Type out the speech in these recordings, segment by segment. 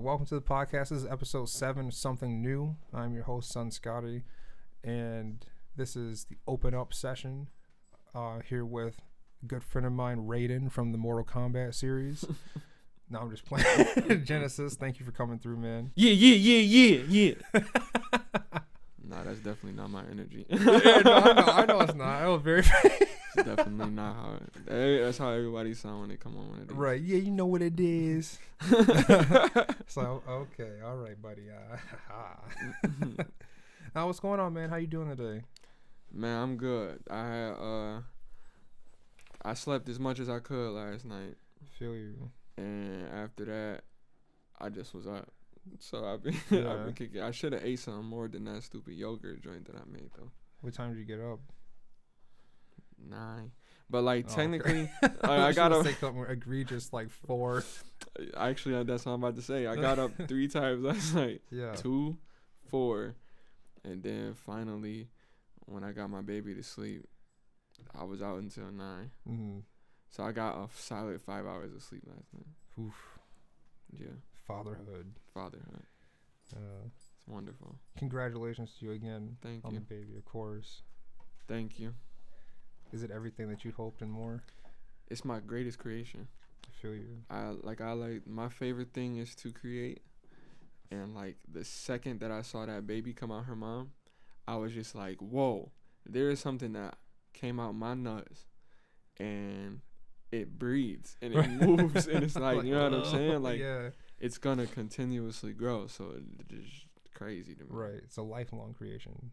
welcome to the podcast. This is episode 7, Something New. I'm your host, Son Scotty, and this is the open up session here with a good friend of mine, Raiden from the Mortal Kombat series. No, I'm just playing. Genecist, thank you for coming through, man. Yeah. Nah, that's definitely not my energy. I know it's not. I was very. It's definitely not how. That's how everybody sound when they come on. It Right? Yeah, you know what it is. So okay, all right, buddy. Now, what's going on, man? How you doing today? Man, I'm good. I slept as much as I could last night. Feel you. And after that, I just was up. So I've been kicking. I should have ate something more than that stupid yogurt joint that I made though. What time did you get up? 9. But like technically, okay. I got up. Say something egregious like 4. Actually, that's what I'm about to say. I got up 3 times last night. Yeah. 2, 4, and then finally, when I got my baby to sleep, I was out until 9. Mm-hmm. So I got a solid 5 hours of sleep last night. Oof. Yeah. Fatherhood. It's wonderful. Congratulations to you again. Thank on you. the baby, of course. Thank you. Is it everything that you hoped and more? It's my greatest creation. I feel you. I like my favorite thing is to create, and like the second that I saw that baby come out her mom, I was just like, whoa, there is something that came out my nuts, and it breathes and it moves and it's like, you know what I'm saying? Like, yeah. It's gonna continuously grow, so it's just crazy to me. Right, it's a lifelong creation.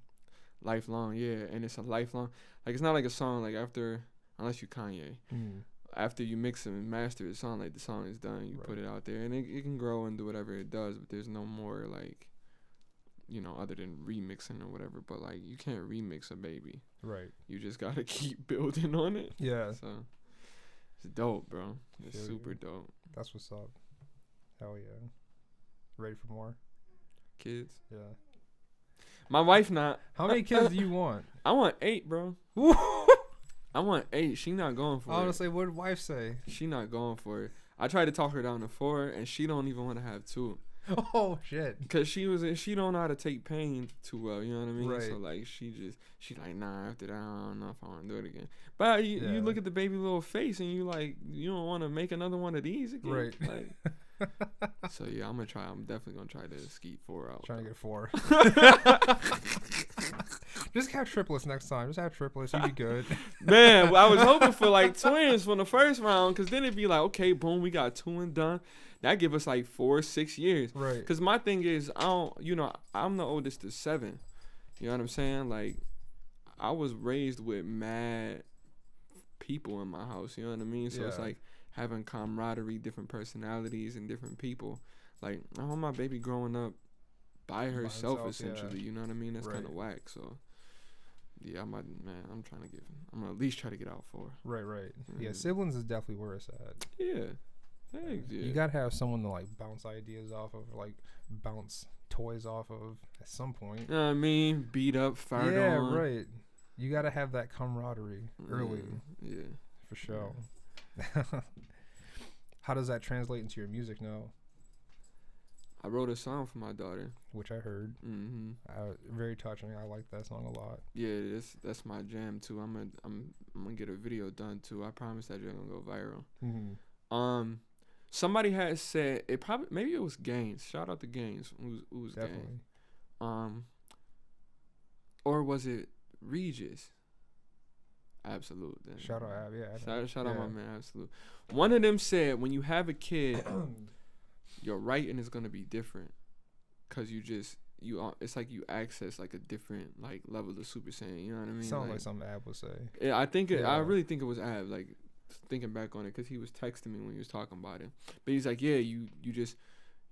Lifelong, yeah, and it's a lifelong. Like, it's not like a song like unless you Kanye. Mm. After you mix it and master the song, like the song is done, you put it out there, and it can grow and do whatever it does. But there's no more like, you know, other than remixing or whatever. But like, you can't remix a baby. Right. You just gotta keep building on it. Yeah. So it's dope, bro. It's super dope. That's what's up. Hell yeah. Ready for more? Kids? Yeah. My wife not. How many kids do you want? I want 8, bro. I want 8. She not going for it. Honestly, what did wife say? She not going for it. I tried to talk her down to 4, and she don't even want to have 2. Oh shit. Cause she don't know how to take pain too well. You know what I mean? Right. So like she like, nah. After that, I don't know if I want to do it again. But you look at the baby little face, and you like, you don't want to make another one of these again. Right. Like, so yeah, I'm definitely gonna try to skeet 4 out. Trying to get 4. Just have triplets next time. Just have triplets. You'd be good. Man, I was hoping for like twins from the first round, because then it'd be like, okay, boom, we got 2 and done. That give us like 4 or 6 years. Right. Because my thing is, I'm the oldest of 7. You know what I'm saying? Like, I was raised with mad people in my house. You know what I mean? So it's like having camaraderie, different personalities, and different people. Like, I want my baby growing up by herself essentially. You know what I mean? That's kind of whack. So yeah, I'm gonna at least try to get out 4. Right. Yeah, siblings is definitely where it's at. Yeah. Thanks, You gotta have someone to like bounce ideas off of, like bounce toys off of at some point. You know what I mean? Beat up, fired on. Yeah, right. You gotta have that camaraderie early. Yeah. For sure. Yeah. How does that translate into your music now? I wrote a song for my daughter, which I heard. Mm-hmm. Very touching. I like that song a lot. Yeah, that's my jam too. I'm gonna get a video done too. I promise that you're gonna go viral. Mm-hmm. Somebody had said maybe it was Gaines. Shout out to Gaines. Who was Definitely. Gaines? Or was it Regis? Absolute. Then. Shout out, yeah. Shout out my man, Absolute. One of them said, when you have a kid, your writing is gonna be different, cause it's like you access like a different like level of Super Saiyan. You know what I mean? Sounds like something Ab would say. Yeah, I really think it was Ab. Like, thinking back on it, because he was texting me when he was talking about it. But he's like, yeah, you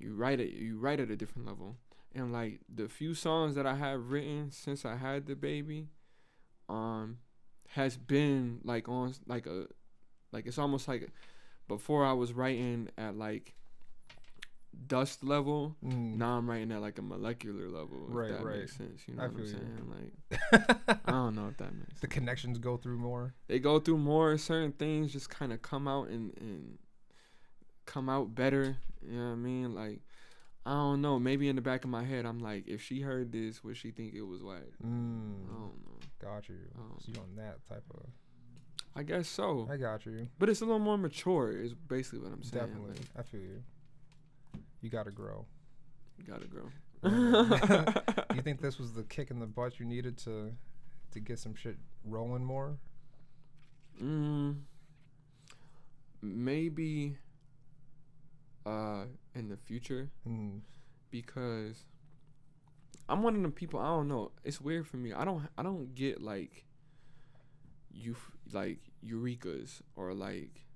write at a different level. And like the few songs that I have written since I had the baby, has been like on like it's almost like before I was writing at like dust level. Now I'm writing at like a molecular level. If that makes sense. You know what I'm saying? Like, I don't know if that makes sense. The connections go through more. They go through more. Certain things just kind of come out and come out better. You know what I mean? Like, I don't know. Maybe in the back of my head, I'm like, if she heard this, would she think it was whack? I don't know. Got you. So you on that type of... I guess so. I got you. But it's a little more mature is basically what I'm saying. Definitely. Like, I feel you. You got to grow. You got to grow. You think this was the kick in the butt you needed to get some shit rolling more? Maybe in the future. Because I'm one of them people, I don't know. It's weird for me. I don't get like eureka's or like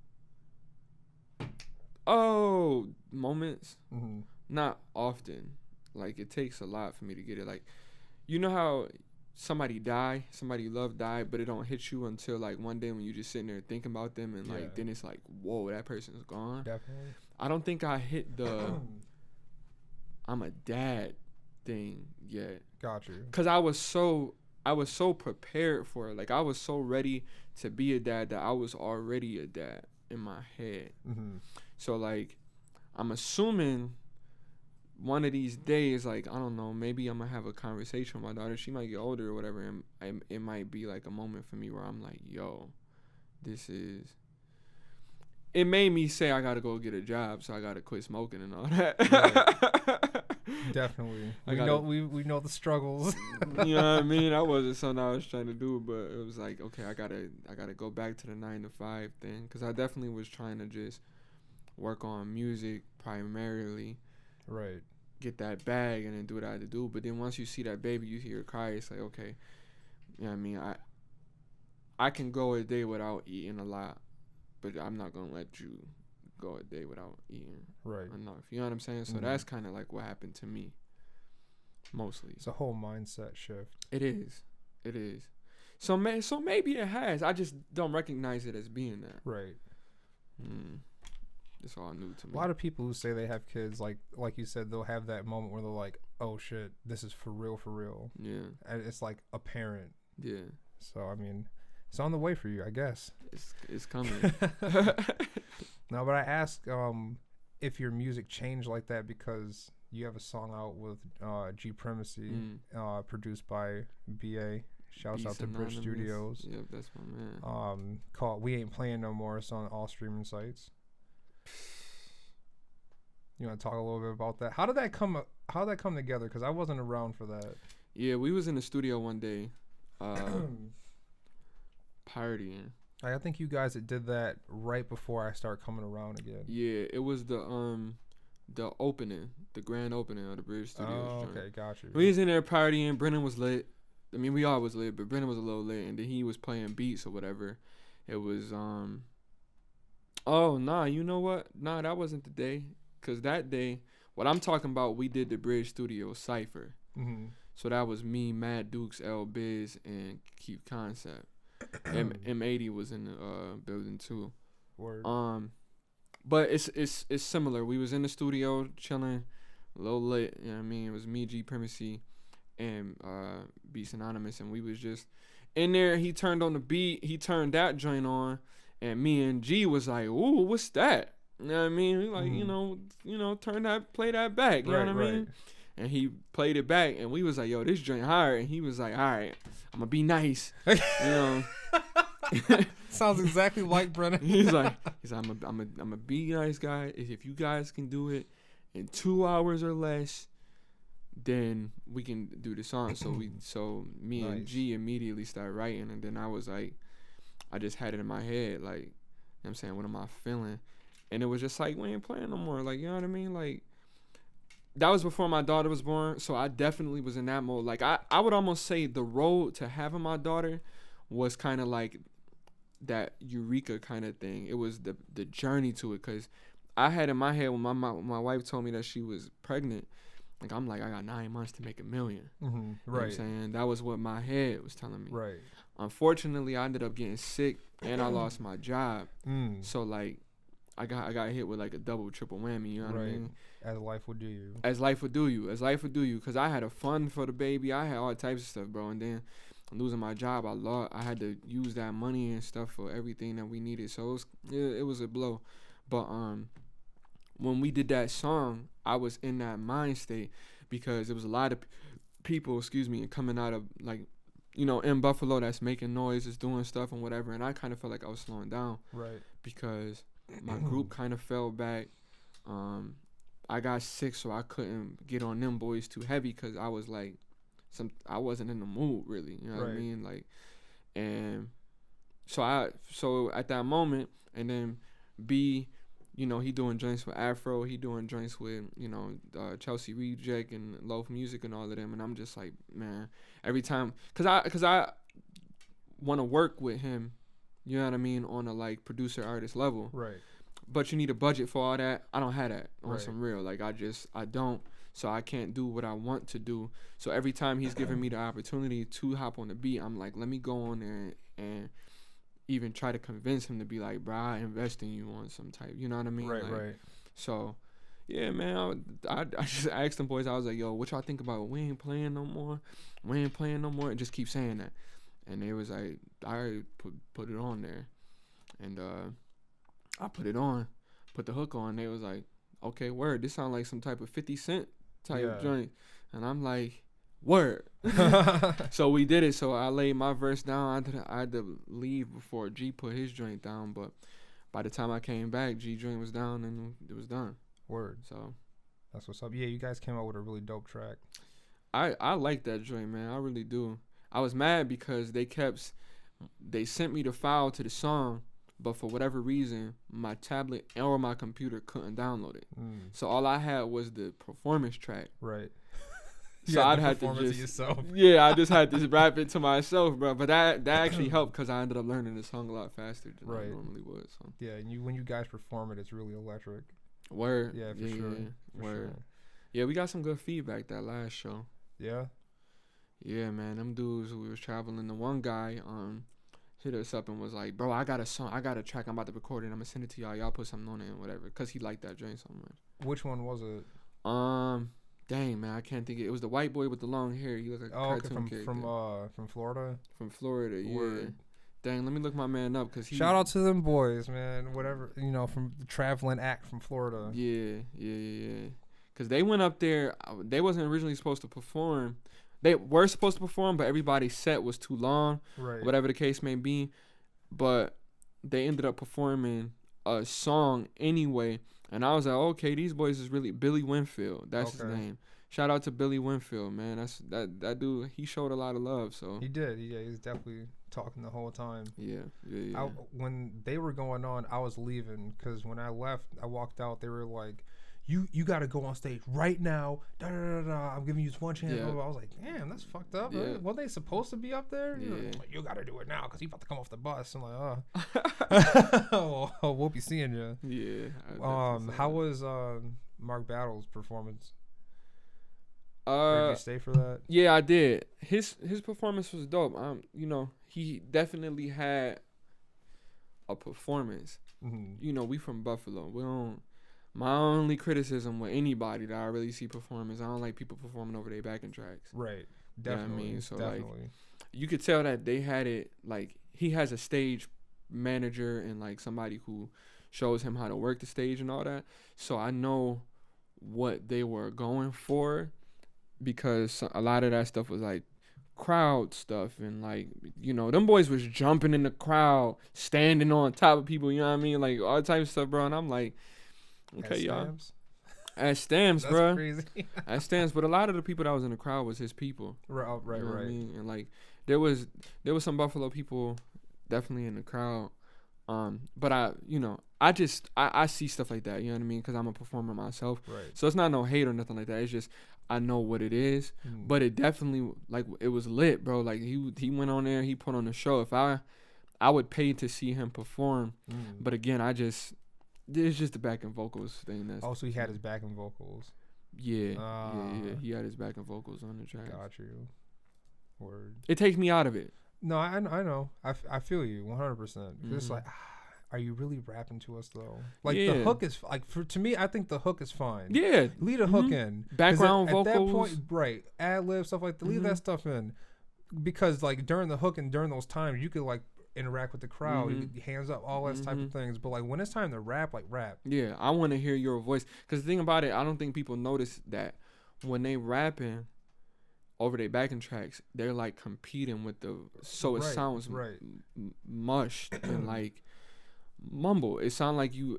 moments. Not often. Like it takes a lot for me to get it. Like, you know how somebody you love died, but it don't hit you until like one day when you just sitting there thinking about them and like then it's like, whoa, that person's gone. Definitely. I don't think I hit the I'm a dad thing yet. Got you. Cause I was so prepared for it. Like I was so ready to be a dad that I was already a dad in my head. So like I'm assuming one of these days, like, I don't know, maybe I'm gonna have a conversation with my daughter. She might get older or whatever, and it might be like a moment for me where I'm like, yo, it made me say I gotta go get a job, so I gotta quit smoking and all that. Right. Definitely. We know the struggles. You know what I mean? That wasn't something I was trying to do, but it was like, okay, I gotta go back to the 9 to 5 thing, because I definitely was trying to just work on music primarily. Right. Get that bag and then do what I had to do. But then once you see that baby, you hear her cry, it's like, okay, you know what I mean? I can go a day without eating a lot, but I'm not going to let you go a day without eating enough. You know what I'm saying? So that's kind of like what happened to me, mostly. It's a whole mindset shift. It is. So maybe it has. I just don't recognize it as being that. Right. It's all new to me. A lot of people who say they have kids, like you said, they'll have that moment where they're like, oh shit, this is for real. Yeah. And it's like apparent. Yeah. So, I mean, it's on the way for you, I guess. It's coming. No, but I asked if your music changed like that because you have a song out with G Primacy, produced by BA. Shouts out to Bridge Studios. Yep, that's my man. Called We Ain't Playin No More. It's on all streaming sites. You want to talk a little bit about that? How did that come together? Because I wasn't around for that. Yeah, we was in the studio one day, partying. I think you guys did that right before I start coming around again. Yeah, it was the opening, the grand opening of the Bridge Studios. Oh, okay, got you. We was in there partying. Brennan was lit. I mean, we all was lit, but Brennan was a little lit, and then he was playing beats or whatever. It was oh nah, you know what? Nah, that wasn't the day. Cause that day, what I'm talking about, we did the Bridge Studio Cypher. So that was me, Mad Dukes, L Biz, and Keep Concept. M80 was in the building too. Word. But it's similar. We was in the studio chilling, a little lit. You know what I mean? It was me, G Primacy, and Beats Anonymous, and we was just in there. He turned on the beat. He turned that joint on, and me and G was like, "Ooh, what's that?" You know what I mean? We like, you know, play that back. You know what I mean? And he played it back, and we was like, yo, this joint hard. And he was like, all right, I'm gonna be nice. You know. Sounds exactly like Brennan. He's like, I'm a be nice guy. If you guys can do it in 2 hours or less, then we can do the song. So me and G immediately started writing, and then I was like, I just had it in my head, like, you know what I'm saying, what am I feeling? And it was just like, we ain't playing no more. Like, you know what I mean? Like, that was before my daughter was born. So I definitely was in that mode. Like, I would almost say the road to having my daughter was kind of like that eureka kind of thing. It was the journey to it. Because I had in my head when my wife told me that she was pregnant, like, I'm like, I got 9 months to make $1 million. Right. You know what I'm saying? That was what my head was telling me. Right. Unfortunately, I ended up getting sick and I lost my job. So, like, I got hit with like a double, triple whammy, you know what I mean? As life would do you. As life would do you. Because I had a fund for the baby. I had all types of stuff, bro. And then losing my job, I had to use that money and stuff for everything that we needed. So it was a blow. But when we did that song, I was in that mind state because there was a lot of people, coming out of like, in Buffalo that's making noises, doing stuff and whatever. And I kind of felt like I was slowing down. Right. Because my group kind of fell back. I got sick, so I couldn't get on them boys too heavy because I was like, I wasn't in the mood really. You know what I mean? Like, and so at that moment, and then B, he doing joints with Afro, he doing joints with, Chelsea Reject and Loaf Music and all of them, and I'm just like, man, every time, cause I want to work with him, you know what I mean, on a like producer artist level, right? But you need a budget for all that. I don't have that on some real, like I don't, so I can't do what I want to do. So every time he's giving me the opportunity to hop on the beat, I'm like, let me go on there and even try to convince him to be like, bro, I invest in you on some type, you know what I mean? Right, like, right. So, yeah, man, I just asked them boys, I was like, yo, what y'all think about we ain't playing no more? We ain't playing no more. And just keep saying that. And they was like, I already put it on there. And I put it on, put the hook on. They was like, okay, word, this sound like some type of 50 Cent type joint. And I'm like, word. So we did it. So I laid my verse down. I had to leave before G put his joint down. But by the time I came back, G joint was down and it was done. Word. So that's what's up. Yeah, you guys came out with a really dope track. I like that joint, man. I really do. I was mad because they sent me the file to the song, but for whatever reason, my tablet or my computer couldn't download it. So all I had was the performance track. Right. So I'd have to just, I just had to rap it to myself, bro. But that actually helped because I ended up learning the song a lot faster than I normally would. So yeah, and when you guys perform it, it's really electric. Word. Yeah, for sure. Yeah. Word. Sure. Yeah, we got some good feedback that last show. Yeah. Yeah, man. Them dudes who was traveling. The one guy hit us up and was like, bro, I got a song, I got a track, I'm about to record it. I'm gonna send it to y'all. Y'all put something on it and whatever. Because he liked that joint so much. Which one was it? Dang, man, I can't think. It was the white boy with the long hair. He looked like a cartoon character. From Florida? From Florida, yeah. Word. Dang, let me look my man up. Shout out to them boys, man. Whatever, from the traveling act from Florida. Yeah. Because they went up there. They wasn't originally supposed to perform. They were supposed to perform, but everybody's set was too long. Right. Whatever the case may be. But they ended up performing a song anyway. And I was like, okay, these boys is really Billy Winfield. That's his name. Shout out to Billy Winfield, man. That's that dude. He showed a lot of love. So he did. Yeah, he was definitely talking the whole time. Yeah. When they were going on, I was leaving because when I left, I walked out. They were like, "You got to go on stage right now." Da, da, da, da. I'm giving you one chance. Yeah. I was like, "Damn, that's fucked up." Yeah. Right? Weren't they supposed to be up there? Yeah. Like, you got to do it now because he's about to come off the bus. I'm like, oh, we'll be seeing you. Yeah. How was Mark Battle's performance? Did you stay for that? Yeah, I did. His performance was dope. He definitely had a performance. Mm-hmm. We from Buffalo. We don't. My only criticism with anybody that I really see perform is I don't like people performing over their backing tracks. Right. Definitely. You know what I mean? So definitely. Like, you could tell that they had it like he has a stage manager and like somebody who shows him how to work the stage and all that. So I know what they were going for because a lot of that stuff was like crowd stuff and like, them boys was jumping in the crowd, standing on top of people, you know what I mean? Like all types of stuff, bro. And I'm like, okay, y'all. At Stamps, bro. That's crazy. At Stamps, but a lot of the people that was in the crowd was his people. Right. You know what I mean? And like there was some Buffalo people definitely in the crowd. But I see stuff like that, you know what I mean? Because I'm a performer myself. Right. So it's not no hate or nothing like that. It's just I know what it is. But it definitely it was lit, bro. Like he went on there, he put on the show. If I would pay to see him perform. But again, it's just the backing vocals thing. Also, he had his backing vocals. Yeah. He had his backing vocals on the track. Got you. Word. It takes me out of it. No, I know. I feel you 100%. Because it's like, are you really rapping to us though? Like the hook is like to me, I think the hook is fine. Yeah. Leave the hook in. Background vocals. At that point, right? Ad lib stuff like that. Leave that stuff in. Because like during the hook and during those times, you could like interact with the crowd, hands up, all that type of things. But like when it's time to rap, like rap. Yeah, I want to hear your voice. Because the thing about it, I don't think people notice that when they rapping over their backing tracks, they're like competing with the, so it sounds mushed and like mumble. It sounds like you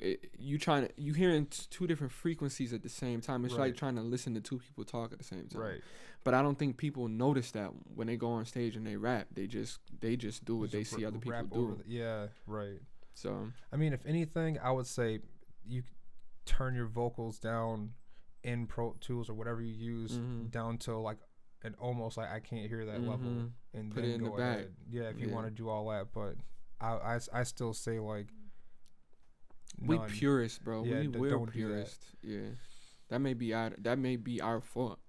hearing two different frequencies at the same time. It's like trying to listen to two people talk at the same time. Right. But I don't think people notice that when they go on stage and they rap. They just do what they see other people do. Right. So I mean, if anything, I would say you turn your vocals down in Pro Tools or whatever you use down to like an almost like I can't hear that level, and put then it in go the back. ahead. Yeah, if you want to do all that, but I still say like we purists, bro. Yeah, we're purists. Yeah, that may be our fault.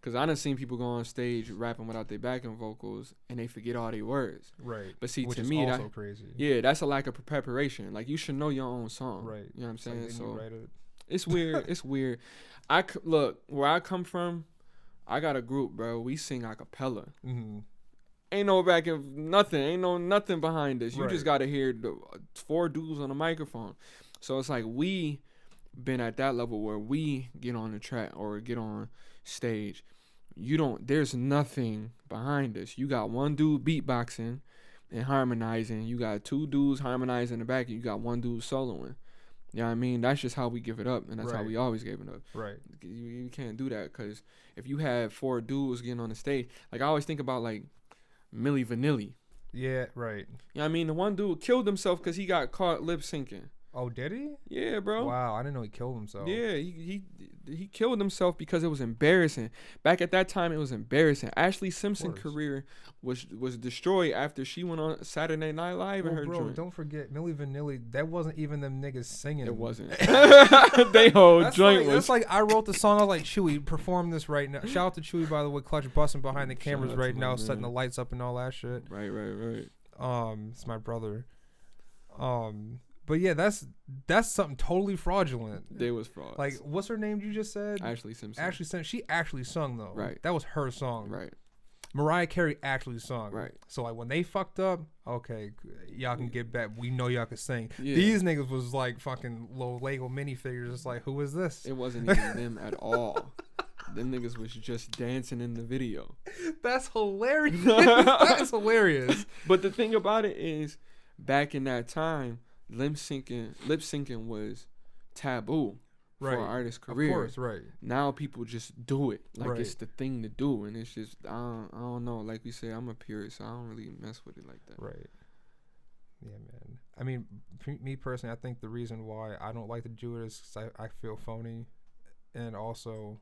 Cause I done seen people go on stage rapping without their backing vocals and they forget all their words. Right. But see, which to is me, also crazy. Yeah, that's a lack of preparation. Like you should know your own song. Right. You know what I'm saying? Like, so it's weird. It's weird. Look, where I come from, I got a group, bro. We sing a cappella. Ain't no backing, nothing. Ain't no nothing behind us. You just gotta hear the 4 dudes on the microphone. So it's like we been at that level where we get on the track or get on stage. There's nothing behind us. You got one dude beatboxing and harmonizing. You got 2 dudes harmonizing in the back, and you got 1 dude soloing. You know what I mean? That's just how we give it up, and that's how we always gave it up. Right. You can't do that, because if you have 4 dudes getting on the stage, like I always think about like Milli Vanilli. Yeah, right. You know what I mean? The one dude killed himself because he got caught lip syncing. Oh, did he? Yeah, bro. Wow, I didn't know he killed himself. Yeah, he killed himself because it was embarrassing. Back at that time, it was embarrassing. Ashley Simpson's career was destroyed after she went on Saturday Night Live and her joint. Don't forget, Milli Vanilli, that wasn't even them niggas singing. It wasn't. They whole joint was. That's like, I wrote the song, I was like, Chewy, perform this right now. Shout out to Chewy, by the way, Clutch busting behind the cameras right now, setting the lights up and all that shit. Right. It's my brother. But yeah, that's something totally fraudulent. They was fraud. Like, what's her name you just said? Ashley Simpson. Ashley Simpson. She actually sung though. Right. That was her song. Right. Mariah Carey actually sung. Right. So like when they fucked up, okay, y'all can get back. We know y'all can sing. Yeah. These niggas was like fucking low Lego minifigures. It's like, who is this? It wasn't even them at all. Them niggas was just dancing in the video. That's hilarious. That is hilarious. But the thing about it is, back in that time, lip syncing was taboo for an artist's career. Of course, right. Now people just do it. Like it's the thing to do. And it's just, I don't know. Like we say, I'm a purist, so I don't really mess with it like that. Right. Yeah, man. I mean, me personally, I think the reason why I don't like to do it is 'cause I feel phony. And also,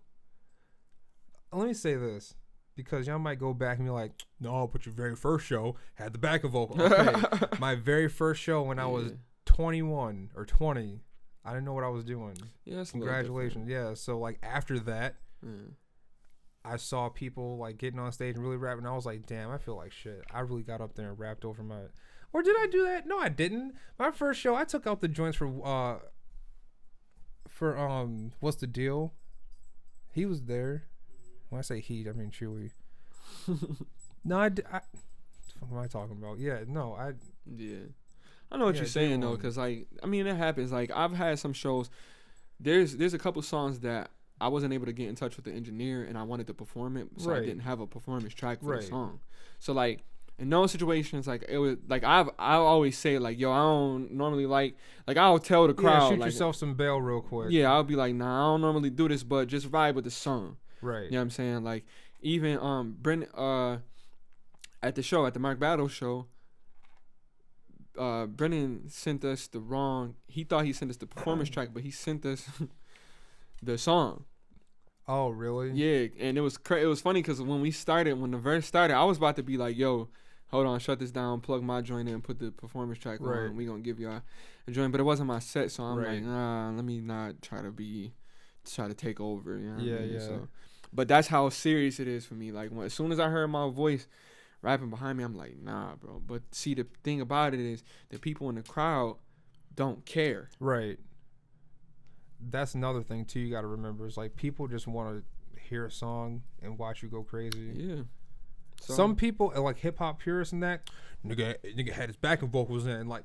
let me say this, because y'all might go back and be like, no, but your very first show had the backing vocal. Okay. My very first show when I was 21 or 20, I didn't know what I was doing. Yeah, congratulations. Yeah, so like after that, I saw people like getting on stage and really rapping. I was like, damn, I feel like shit. I really got up there and rapped over my, or did I do that? No, I didn't. My first show, I took out the joints for what's the deal? He was there. When I say he, I mean Chewy. No, what am I talking about? Yeah, no, I know what you're saying though, because like, I mean, it happens. Like I've had some shows. There's a couple songs that I wasn't able to get in touch with the engineer, and I wanted to perform it, so I didn't have a performance track for the song. So like in those situations, like it was like I always say like, yo, I don't normally like I'll tell the crowd, shoot like, yourself some bail real quick. Yeah, I'll be like, nah, I don't normally do this, but just vibe with the song. Right. You know what I'm saying? Like even Brendan at the Mark Battle show, Brennan sent us he thought he sent us the performance track, but he sent us the song. Oh, really? Yeah, and it was funny because when the verse started, I was about to be like, yo, hold on, shut this down, plug my joint in, put the performance track on, we gonna give y'all a joint, but it wasn't my set, so I'm like, nah, let me not try to take over, you know what I mean? Yeah. So, but that's how serious it is for me. Like as soon as I heard my voice rapping behind me, I'm like, nah, bro. But see, the thing about it is the people in the crowd don't care. Right. That's another thing too. You got to remember is like people just want to hear a song and watch you go crazy. Yeah. So, some people like hip hop purists and that nigga had his backing vocals in, and like,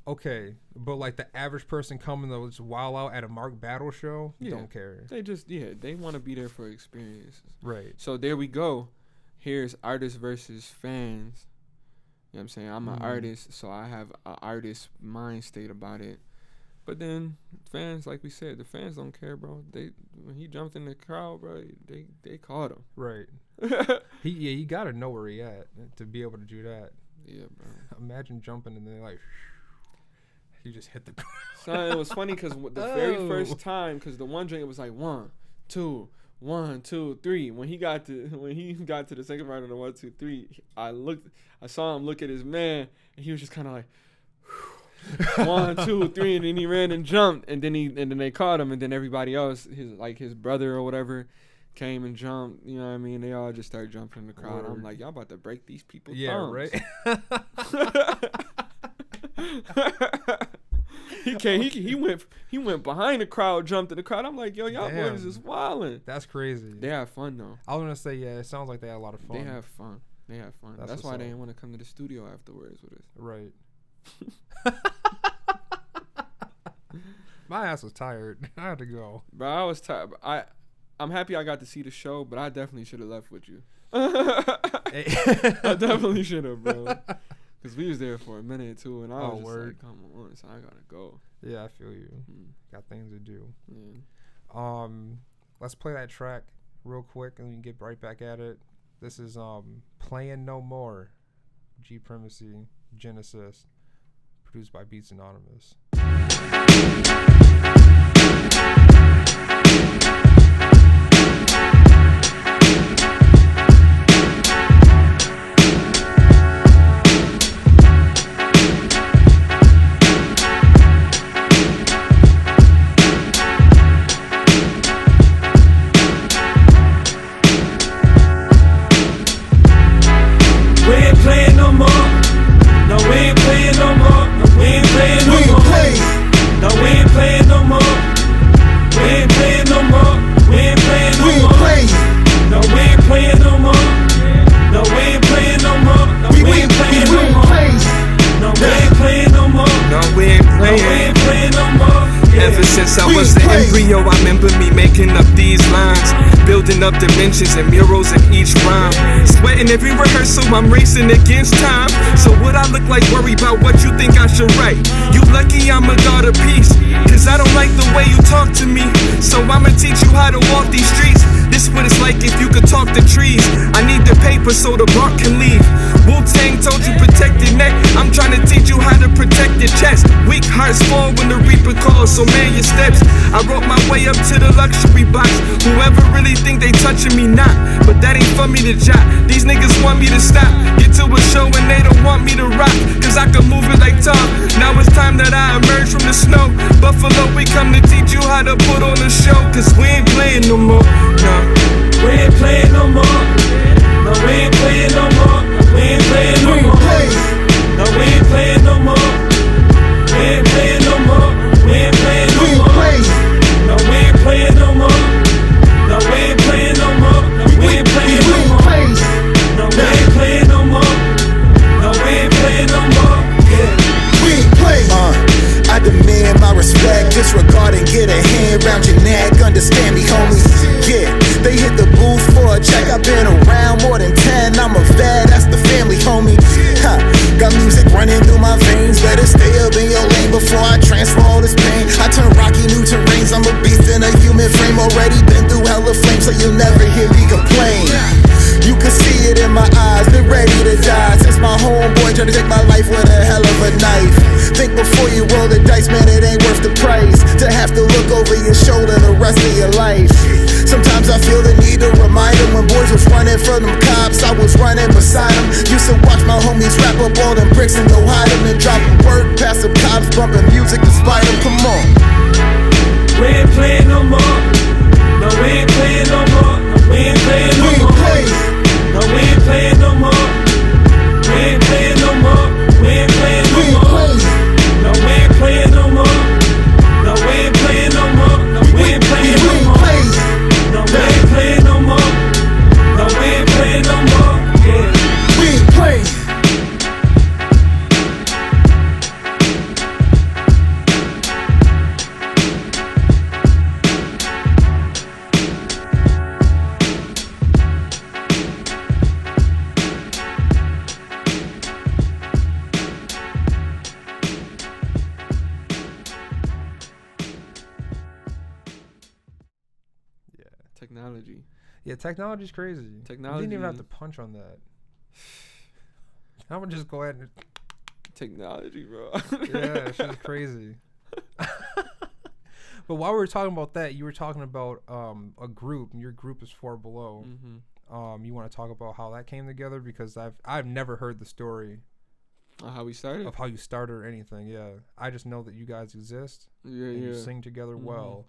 okay, but like the average person coming to just wild out at a Mark Battle show, don't care. They just they want to be there for experiences. Right. So there we go. Here's artists versus fans. You know what I'm saying? I'm an artist, so I have an artist mind state about it. But then fans, like we said, the fans don't care, bro. When he jumped in the crowd, bro, they caught him. Right. He gotta know where he at to be able to do that. Yeah, bro. Imagine jumping and then like he just hit the ground. So it was funny because the very first time, because the one drink it was like 1, 2, 1, 2, 3. When he got to the second round of the 1, 2, 3, I saw him look at his man, and he was just kind of like 1, 2, 3, and then he ran and jumped, and then they caught him, and then everybody else, his brother or whatever, came and jumped. You know what I mean? They all just started jumping in the crowd. Word. I'm like, y'all about to break these people's thumbs. Right. He went behind the crowd, jumped in the crowd. I'm like, yo, y'all boys is wildin'. That's crazy. They have fun though. I was gonna say, yeah, it sounds like they had a lot of fun. They have fun. That's why they didn't want to come to the studio afterwards with us. Right. My ass was tired. I had to go. Bro, I was tired. I'm happy I got to see the show, but I definitely should have left with you. I definitely should have, bro. Because we was there for a minute, too, and I was just like, come on, so I got to go. Yeah, I feel you. Got things to do. Yeah. Let's play that track real quick, and we can get right back at it. This is Playin No More, G Primacy, Genecist, produced by Beats Anonymous. I remember me making up these lines, building up dimensions and murals in each rhyme. Sweating every rehearsal, I'm racing against time. So what I look like, worry about what you think I should write. You lucky I'm a god of peace, cause I don't like the way you talk to me. So I'ma teach you how to walk these streets. This what it's like if you could talk to trees. I need the paper so the bark can leave. Wu-Tang told you protect your neck, I'm trying to teach you how to protect your chest. Weak hearts fall when the reaper calls, so man your steps. I wrote my way up to the luxury box. Whoever really think they touching me not, but that ain't for me to jot. These niggas want me to stop, get to a show and they don't want me to rock, cause I can move it like Tom. Now it's time that I emerge from the snow. Buffalo, we come to teach you how to put on a show, cause we ain't playing no more. No, we ain't playing no more. No, we ain't playing no more. We ain't playing no more. No, we ain't playing no more. We ain't playing no more. We ain't playing no more. No, we ain't playing no more. No, we ain't playing no more. We ain't playing no more. No, we ain't playing no more. No, we ain't playing no more. We ain't playing. I demand my respect. Disregard and get a hand round your neck. Understand me, homie. Yeah, they hit the booth for a check. I've been around more than 10. I'm a vet, that's the family, homie. Got music running through my veins. Better stay up in your lane before I transfer all this pain. I turn rocky new terrains. I'm a beast in a human frame. Already been through hella flames, so you'll never hear me complain. You can see it in my eyes, been ready to die since my homeboy tried to take my life with a hell of a knife. Think before you roll the dice, man, it ain't worth the price to have to look over your shoulder the rest of your life. Sometimes I feel the need to remind them when boys was running from them cops, I was running beside them. Used to watch my homies wrap up all them bricks and go hide them and drop work past the cops, bumping music despite them. Come on. We ain't playing no more. No, we ain't playing no more. We ain't playing no more. No, we ain't playing no more. We ain't playing no more. We ain't playing no more. No, we ain't playing no more. No, we ain't playing no more. No, we ain't playing no more. No, we ain't playing no more. No, we ain't playing no more. Yeah. Technology. Yeah, technology's crazy. Technology. You didn't even have to punch on that. I'm gonna just go ahead and. Technology, bro. Yeah, shit's crazy. But while we were talking about that, you were talking about a group, and your group is 4 Below. Mm-hmm. You want to talk about how that came together? Because I've never heard the story How we started? of how you started or anything. Yeah, I just know that you guys exist. Yeah, and yeah. You sing together well.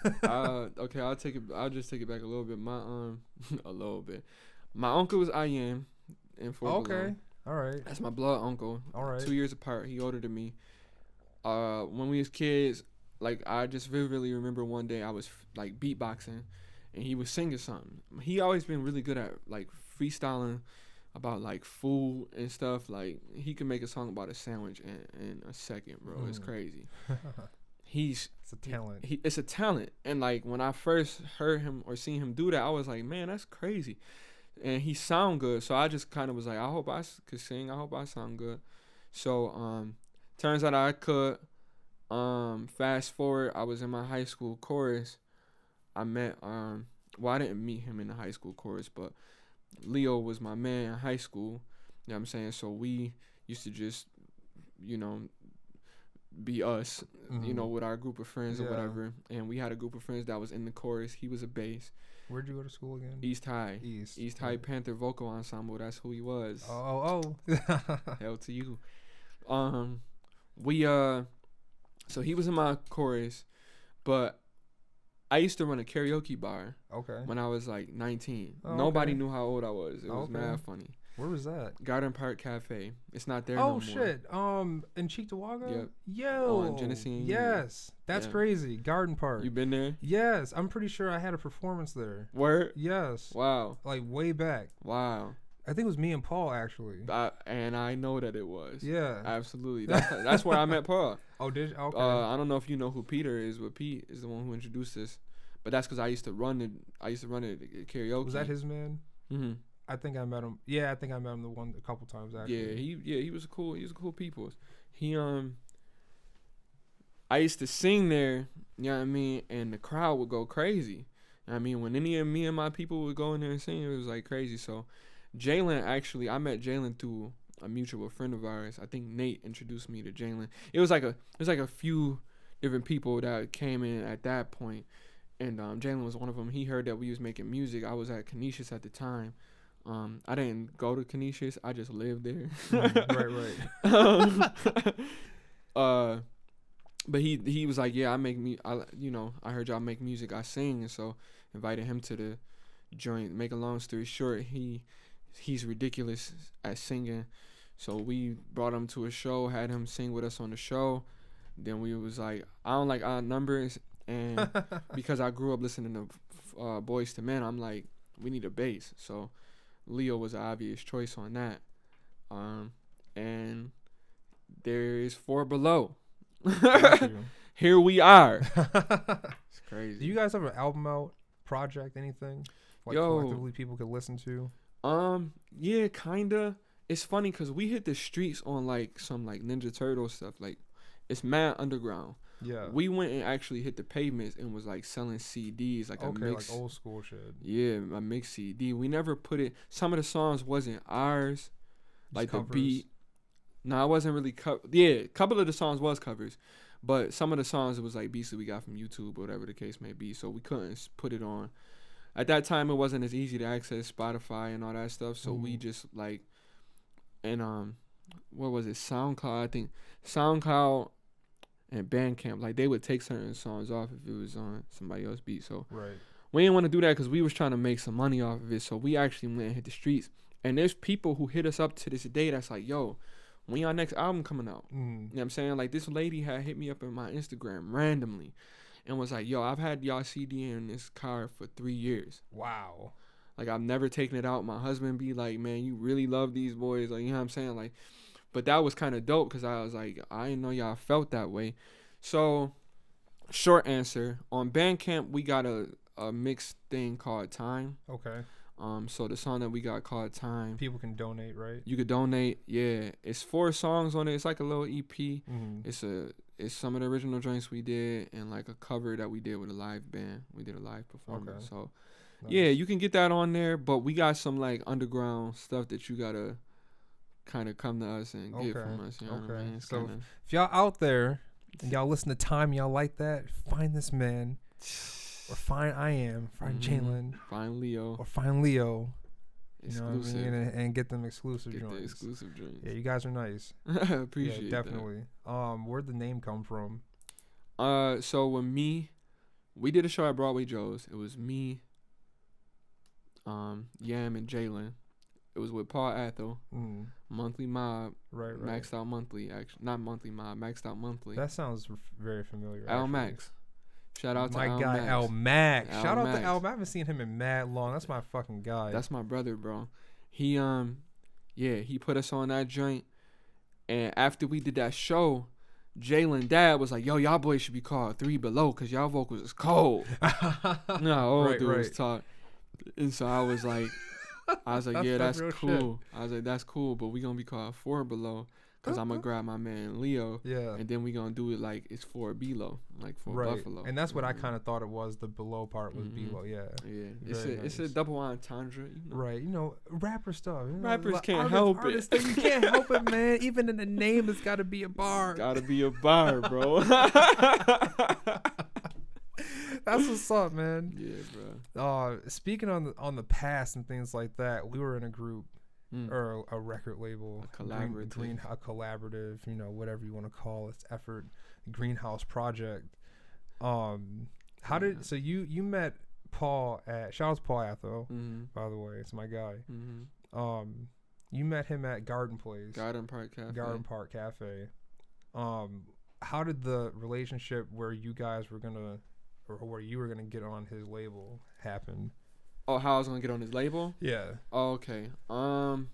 Okay, I'll just take it back a little bit. A little bit. My uncle was in 4 Okay, Below. all right. That's my blood uncle. All right. 2 years apart. He older than me. When we was kids, like I just vividly remember one day I was like beatboxing, and he was singing something. He always been really good at like freestyling about like food and stuff. Like he can make a song about a sandwich in a second, bro. It's crazy. It's a talent. It's a talent. And like when I first heard him or seen him do that, I was like, man, that's crazy. And he sound good, so I just kind of was like, I hope I could sing. I hope I sound good. So turns out I could. Fast forward, I was in my high school chorus. I met I didn't meet him in the high school chorus, but Leo was my man in high school. You know what I'm saying? So we used to just, be us, with our group of friends or whatever. And we had a group of friends that was in the chorus. He was a bass. Where'd you go to school again? East High. East High Panther Vocal Ensemble. That's who he was. Oh. Hell to you. So he was in my chorus, but I used to run a karaoke bar. Okay. When I was like 19. Oh, Nobody okay. knew how old I was. It was mad funny. Where was that? Garden Park Cafe. It's not there no more. Oh shit. In Yep. Cheektowaga? On Yo. Genecist. Yes. That's crazy. Garden Park. You been there? Yes. I'm pretty sure I had a performance there. Word? Yes. Wow. Like way back. Wow. I think it was me and Paul actually. And I know that it was. Yeah. Absolutely. That's where I met Paul. Oh, did you? Okay. I don't know if you know who Peter is, but Pete is the one who introduced us. But that's because I used to run it at karaoke. Was that his man? Mm-hmm. I think I met him. Yeah, I think I met him a couple times actually. Yeah, he was a cool people. I used to sing there, you know what I mean, and the crowd would go crazy. I mean, when any of me and my people would go in there and sing, it was like crazy. So Jalen, actually, I met Jalen through a mutual friend of ours. I think Nate introduced me to Jalen. It was like a few different people that came in at that point, and Jalen was one of them. He heard that we was making music. I was at Genecist at the time. I didn't go to Genecist. I just lived there. Right. But he was like, yeah, I heard y'all make music. I sing, and so invited him to the joint. Make a long story short, he's ridiculous at singing. So we brought him to a show, had him sing with us on the show. Then we was like, I don't like odd numbers, and because I grew up listening to Boys to Men, I'm like, we need a bass. So Leo was an obvious choice on that. And there is 4 Below. Here we are. It's crazy. Do you guys have an album out, project, anything? Like collectively people could listen to? Yeah, kinda. It's funny because we hit the streets on like some like Ninja Turtle stuff. Like it's mad underground. Yeah. We went and actually hit the pavements and was like selling CDs, like a mix. Like old school shit. Yeah, a mix CD. We never put it. Some of the songs wasn't ours, like the beat. No, it wasn't really yeah, a couple of the songs was covers, but some of the songs it was like beats that we got from YouTube or whatever the case may be. So we couldn't put it on. At that time, it wasn't as easy to access Spotify and all that stuff. So we just like, and what was it? SoundCloud. I think SoundCloud and Bandcamp, like they would take certain songs off if it was on somebody else's beat. So we didn't want to do that because we was trying to make some money off of it. So we actually went and hit the streets. And there's people who hit us up to this day that's like, yo, when y'all next album coming out? You know what I'm saying? Like this lady had hit me up in my Instagram randomly and was like, yo, I've had y'all CD in this car for 3 years. Wow. Like I've never taken it out. My husband be like, man, you really love these boys. Like, you know what I'm saying? Like, but that was kind of dope because I was like, I didn't know y'all felt that way. So, short answer, on Bandcamp, we got a mixed thing called Time. Okay. So the song that we got called Time. People can donate, right? You could donate, yeah. It's 4 songs on it. It's like a little EP. Mm-hmm. it's some of the original joints we did and like a cover that we did with a live band. We did a live performance. Okay. So Nice. yeah, you can get that on there, but we got some like underground stuff that you gotta kind of come to us and get from us. You know what I mean? It's So kinda, if y'all out there and y'all listen to Time, y'all like that, find this man, or find Jalen, find Leo. or find Leo. You know what I Exclusive. mean? And get them exclusive Get the joints. exclusive joints. Yeah, you guys are nice. Appreciate yeah, definitely. Where'd the name come from? that. So when we did a show at Broadway Joe's. It was me, Yam, and Jalen. It was with Paul Athel, Monthly Mob, Right. Maxed Out Monthly, actually. Not Monthly Mob, Maxed Out Monthly. That sounds very familiar. Al actually. Max. Shout out to my Al guy Max. Al Max. Al Shout out Max. to Al Max. I haven't seen him in mad long. That's my fucking guy. That's my brother, bro. He he put us on that joint, and after we did that show, Jalen dad was like, "Yo, y'all boys should be called 3 Below because y'all vocals is cold." No, old dude was talk, and so I was like, yeah, that's cool. Shit. I was like, that's cool, but we gonna be called 4 Below because I'm gonna grab my man Leo, Yeah. and then we gonna do it like it's 4 Below, like 4 Buffalo. And that's what I kind of thought it was. The below part was below. Yeah. Yeah, Very it's a nice. double entendre. You know? Right. You know, rapper stuff. You know, Rappers can't help it. artists, you can't help it, man. Even in the name, it's got to be a bar. Gotta be a bar, bro. That's what's up, man. Yeah, bro. Speaking on the past and things like that, we were in a group or a record label, A collaborative. a collaborative, you know, whatever you want to call its effort, Greenhouse Project. So you met Paul at shout out to Paul Athel, by the way, it's my guy. You met him at Garden Park Cafe. How did the relationship where you guys were gonna or where you were gonna get on his label happen? Oh, how I was gonna get on his label? Yeah. Oh, okay. 4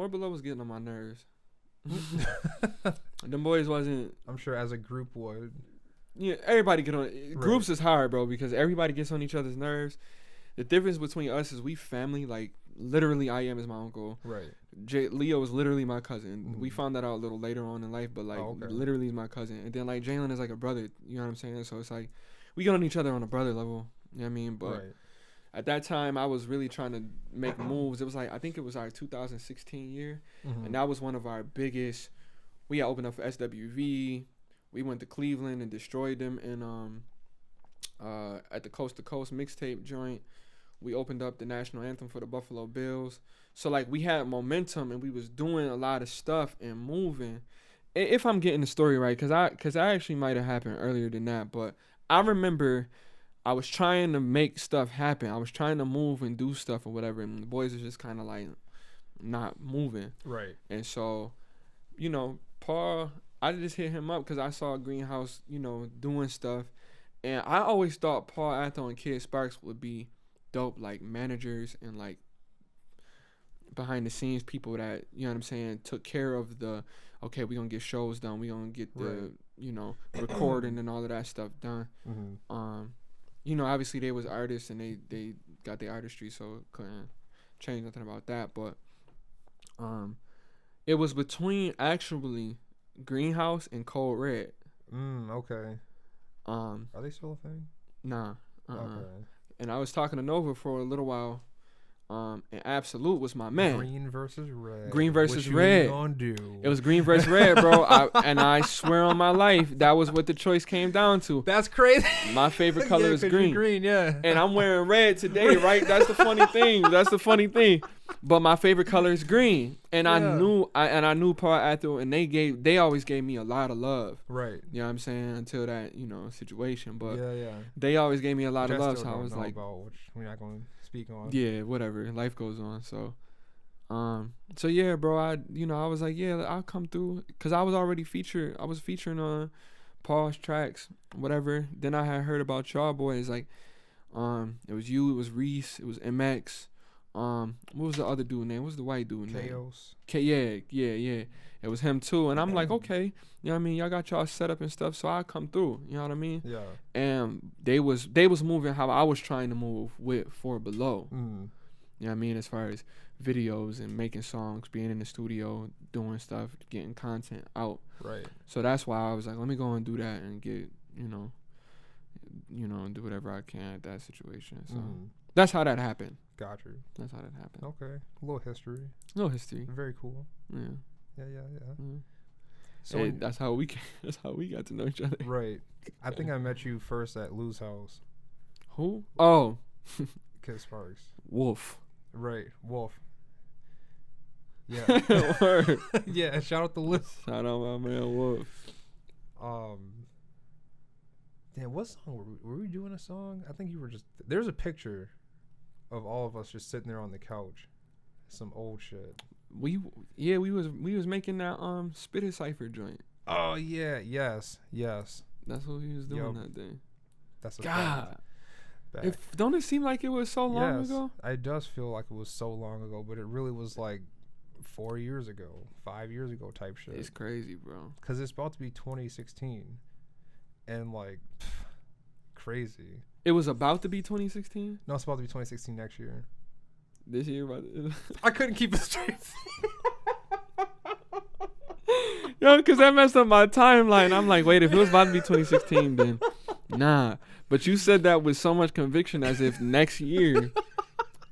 Below was getting on my nerves. Them boys wasn't. I'm sure as a group would. Yeah, everybody get on. Groups is hard, bro, because everybody gets on each other's nerves. The difference between us is we family. Like literally, I am is my uncle. Right. Leo is literally my cousin. We found that out a little later on in life, but like literally is my cousin. And then like Jalen is like a brother. You know what I'm saying? So it's like we get on each other on a brother level. You know what I mean? But at that time, I was really trying to make moves. It was like I think it was our 2016 year, and that was one of our biggest. We had opened up for SWV. We went to Cleveland and destroyed them, and at the Coast to Coast mixtape joint, we opened up the national anthem for the Buffalo Bills. So like we had momentum and we was doing a lot of stuff and moving. If I'm getting the story right, cause I actually might have happened earlier than that, but I remember I was trying to make stuff happen. I was trying to move and do stuff or whatever, and the boys was just kind of like not moving. Right. And so, you know, Paul, I just hit him up because I saw Greenhouse, you know, doing stuff, and I always thought Paul Athel and Kid Sparks would be dope, like managers and like behind the scenes people that, you know what I'm saying, took care of the, okay, we gonna get shows done, we gonna get the, you know, recording and all of that stuff done. You know, obviously they was artists and they got the artistry, so couldn't change nothing about that. But it was between actually Greenhouse and Cold Red. Okay. Are they still a thing? Nah. Okay. And I was talking to Nova for a little while. And Absolute was my man. Green versus red. Green versus what red. You gonna do? It was green versus red, bro. I swear on my life, that was what the choice came down to. That's crazy. My favorite color is green. Green, yeah. And I'm wearing red today, right? That's the funny thing. But my favorite color is green. And I knew Paul Athel, and they always gave me a lot of love. Right. You know what I'm saying? Until that, you know, situation. But yeah. they always gave me a lot of love. So I was like, about which we're not going to speak on. Yeah, whatever. Life goes on. So yeah, bro. I was like, yeah, I'll come through, cause I was already featured. I was featuring on Paul's tracks, whatever. Then I had heard about y'all boys. Like, it was you, it was Reese, it was MX. What was the other dude name? What was the white dude name? Chaos. Yeah. It was him too. And I'm like, okay, you know what I mean? Y'all got y'all set up and stuff, so I'll come through. You know what I mean? Yeah. And they was moving how I was trying to move with 4 Below. You know what I mean? As far as videos and making songs, being in the studio, doing stuff, getting content out. Right. So that's why I was like, let me go and do that and get, do whatever I can at that situation. So that's how that happened. Got you. That's how that happened. Okay. A little history. No history. Very cool. Yeah. Yeah. Mm. So Hey, that's how we got to know each other. right. I think I met you first at Lou's house. Who? Oh, Kid Sparks. Wolf. Right. Wolf. Yeah. Word. Yeah. Shout out to Lou. Shout out my man Wolf. Damn, what song were we doing a song? I think you were just. There's a picture of all of us just sitting there on the couch. Some old shit. We was making that Spitter Cypher joint. Oh yeah, yes. That's what we was doing Yup. that day. That's a God. fact. Don't it seem like it was so long Yes, ago? it does feel like it was so long ago, but it really was like 4 years ago, 5 years ago type shit. It's crazy, bro. Because it's about to be 2016, and like crazy. It was about to be 2016. No, it's about to be 2016 next year. This year, about I couldn't keep it straight. yo, because that messed up my timeline. I'm like, wait, if it was about to be 2016, then nah. But you said that with so much conviction, as if next year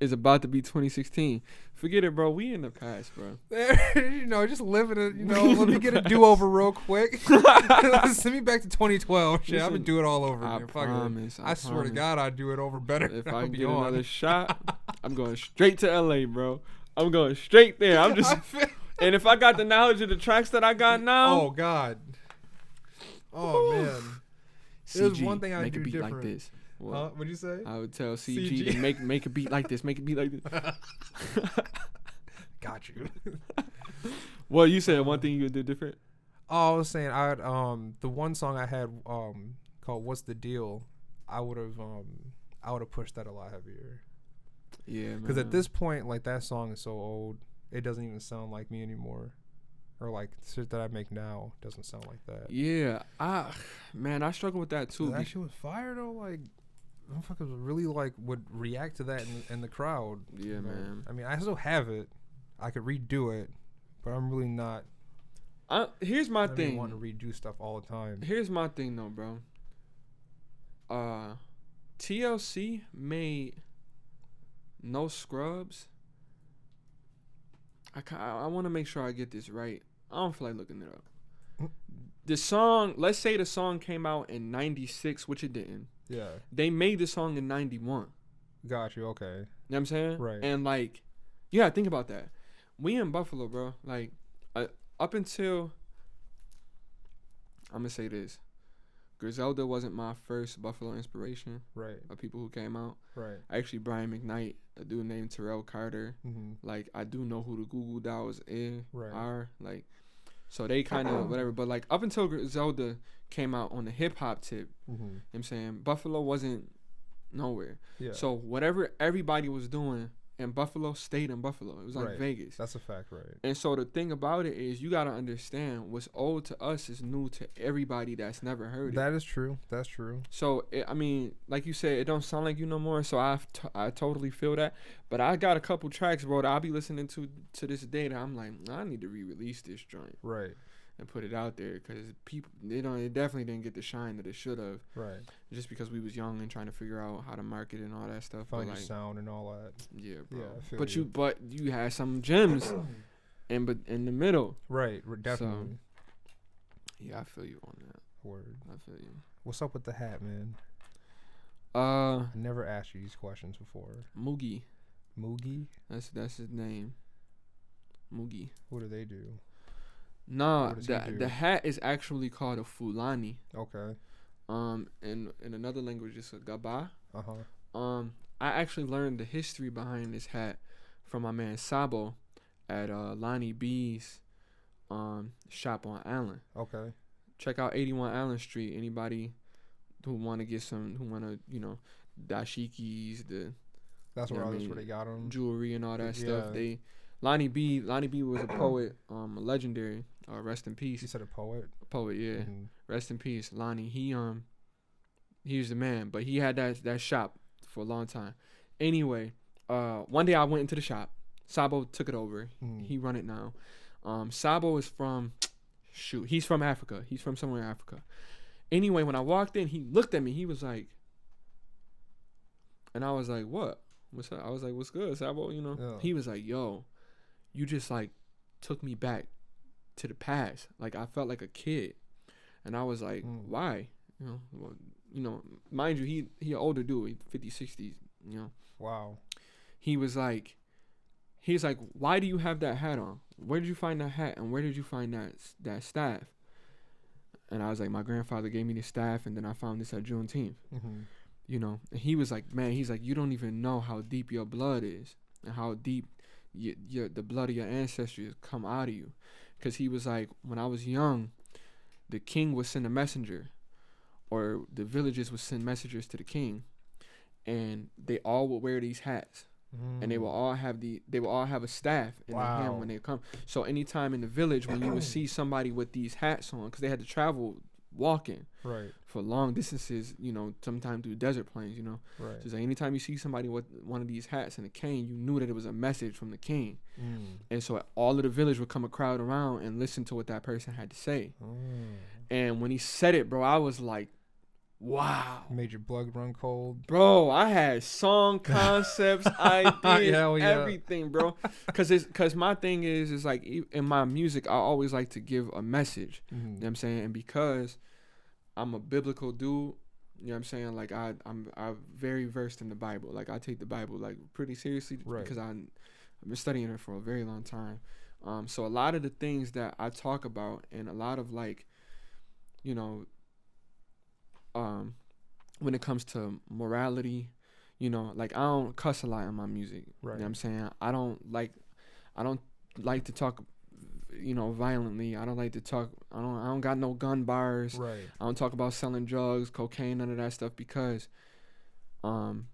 is about to be 2016. Forget it, bro. We in the past, bro. Just living it. Let me get a do-over real quick. Send me back to 2012. Shit, I'm gonna do it all over I again. Fuck it. promise. I swear to God, I'd do it over better. If I'll I be get on. another shot, I'm going straight to LA, bro. I'm going straight there. I'm just, and if I got the knowledge of the tracks that I got now, Oh God. Oh man. There's CG, one thing I make do a beat different. like this. What? Huh? What'd you say? I would tell CG, CG. to make a beat like this. Make a beat like this. Got you. Well, you said one thing you would do different. Oh, I was saying the one song I had called "What's the Deal," I would have pushed that a lot heavier. Yeah, man. Because at this point, like, that song is so old, it doesn't even sound like me anymore. Or like shit that I make now doesn't sound like that. Yeah, I struggle with that too. That shit was fire though. Like, motherfuckers really would react to that in the crowd. Yeah, man. I mean, I still have it. I could redo it, but I'm really not. Here's my I don't thing. want to redo stuff all the time. Here's my thing though, bro. TLC made No Scrubs. I want to make sure I get this right. I don't feel like looking it up. The song, let's say the song came out in 96, which it didn't. Yeah. They made the song in 91. Got you. Okay. You know what I'm saying? Right. And like, yeah, think about that. We in Buffalo, bro. Like, up until, I'm gonna say this, Griselda wasn't my first Buffalo inspiration. Right. Of people who came out. Right. Actually, Brian McKnight, a dude named Terrell Carter. Mm-hmm. Like, I do know who the Google Dolls Right. are. Like, so they kind of whatever. But like, up until Griselda came out on the hip hop tip, Mm-hmm. you know what I'm saying, Buffalo wasn't nowhere. Yeah. So whatever everybody was doing in Buffalo stayed in Buffalo. It was like Right. Vegas. That's a fact, right? And so the thing about it is, you gotta understand, what's old to us is new to everybody that's never heard it. That is true. That's true. So I mean, like you said, it don't sound like you no more. So I totally feel that. But I got a couple tracks, bro, that I'll be listening to this day that I'm like, I need to re-release this joint Right. and put it out there, because people, it definitely didn't get the shine that it should have, Right. just because we was young and trying to figure out how to market and all that stuff. Find but your like, sound and all that. yeah, bro. Yeah, I feel but you. you had some gems in the middle. Right. Definitely. Yeah, I feel you on that. Word. I feel you. What's up with the hat, man? I never asked you these questions before. Moogie. Moogie? That's his name. Moogie. What do they do? Nah, What does he do? the hat is actually called a fulani. Okay. In another language it's a gaba. Uh-huh. I actually learned the history behind this hat from my man Sabo at Lonnie B's shop on Allen. Okay. Check out 81 Allen Street. Anybody who want to dashikis, That's you know where what I that's mean, where they got them. jewelry and all that Yeah. stuff. Lonnie B was a poet, a legendary. Rest in peace. You said a poet? Poet, yeah. Mm-hmm. Rest in peace, Lonnie. He was the man, but he had that shop for a long time. Anyway, one day I went into the shop. Sabo took it over. He run it now. Sabo is from, he's from Africa. He's from somewhere in Africa. Anyway, when I walked in, he looked at me. He was like, and I was like, what? What's up? I was like, what's good, Sabo? You know? Yeah. He was like, yo, you just like took me back to the past. Like I felt like a kid. And I was like, why? You know, mind you, he an older dude, 50s, 60s, you know. Wow. He's like, why do you have that hat on? Where did you find that hat? And where did you find that staff? And I was like, my grandfather gave me the staff, and then I found this at Juneteenth. You know, and he was like, man, he's like, you don't even know how deep your blood is and how deep the blood of your ancestors come out of you. Because he was like, when I was young, the king would send a messenger, or the villagers would send messengers to the king, and they all would wear these hats. And they will all have a staff in their hand when they come. So anytime in the village when you would see somebody with these hats on, because they had to travel walking for long distances, you know, sometimes through desert plains, you know. So like anytime you see somebody with one of these hats and a cane, you knew that it was a message from the king. And so all of the village would come a crowd around and listen to what that person had to say. And when he said it, bro, I was like, wow. Made your blood run cold. Bro, I had song concepts, ideas, everything, bro. Cause my thing is like in my music, I always like to give a message. You know what I'm saying? And because I'm a biblical dude, you know what I'm saying? Like I'm very versed in the Bible. Like I take the Bible like pretty seriously because I've been studying it for a very long time. So a lot of the things that I talk about, and a lot of like, you know, when it comes to morality, you know, like I don't cuss a lot in my music. You know what I'm saying? I don't like to talk, you know, violently. I don't like to talk. I don't got no gun bars. I don't talk about selling drugs, cocaine, none of that stuff, because I'm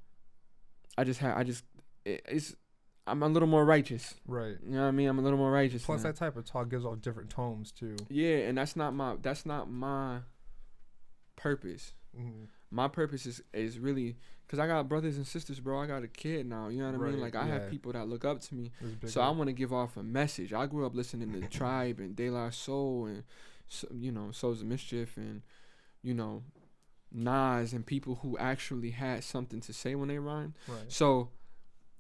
a little more righteous. You know what I mean? I'm a little more righteous. Plus that type of talk gives off different tones too. Yeah, and that's not my purpose. My purpose is really, because I got brothers and sisters, bro. I got a kid now, you know what I mean? Like I have people that look up to me, so I want to give off a message. I grew up listening to Tribe and De La Soul and, you know, Souls of Mischief and, you know, Nas, and people who actually had something to say when they rhymed. So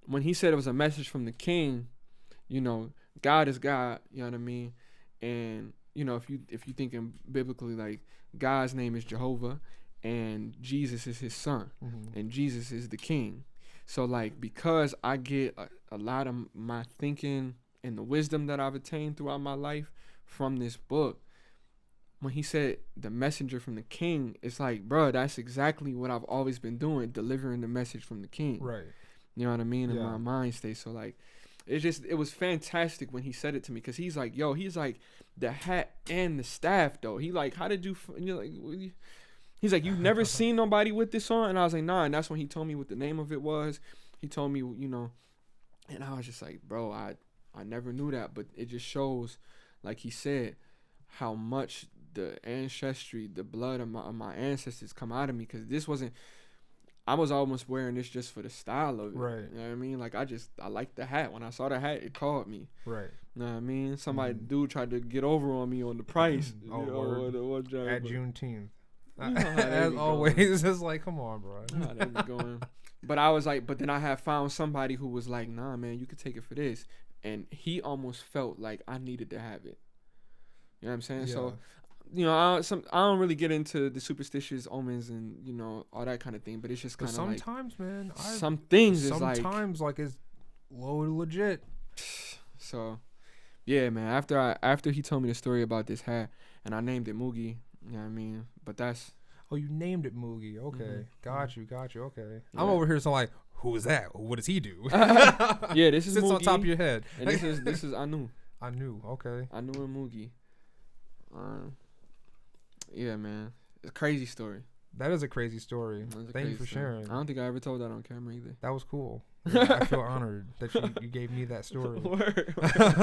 when he said it was a message from the king, you know, God is God, you know what I mean? And, you know, if you thinking biblically, like God's name is Jehovah, and Jesus is his son, and Jesus is the king. So like, because I get a lot of my thinking and the wisdom that I've attained throughout my life from this book, when he said the messenger from the king, it's like, bro, that's exactly what I've always been doing, delivering the message from the king. You know what I mean? In my mind state. So like, it was fantastic when he said it to me, because he's like, yo, he's like, the hat and the staff though. He like, how did you? And you're like, he's like, you've never seen nobody with this on? And I was like, nah. And that's when he told me what the name of it was. He told me, you know, and I was just like, bro, I never knew that. But it just shows, like he said, how much the ancestry, the blood of my ancestors come out of me. Because this wasn't, I was almost wearing this just for the style of it. You know what I mean? Like, I liked the hat. When I saw the hat, it called me. You know what I mean? Somebody, dude tried to get over on me on the price. At Juneteenth. As always, it's like, come on, bro. But I was like, but then I had found somebody who was like, nah, man, you could take it for this. And he almost felt like I needed to have it. You know what I'm saying? So, you know, I don't really get into the superstitious omens and, you know, all that kind of thing. But it's just kind of like, sometimes, man, some things is like, sometimes like it's low legit. So, yeah, man. After he told me the story about this hat, and I named it Moogie. You know what I mean? But that's... Oh, you named it Moogie. Okay. Got you. Okay. Yeah. I'm over here so like, who is that? What does he do? Yeah, this is Sits Moogie. on top of your head. And this is Anu. Okay. Anu and Moogie. Yeah, man. It's a crazy story. That is a crazy story. Thank you for sharing. I don't think I ever told that on camera either. That was cool. Yeah, I feel honored that you gave me that story. Word.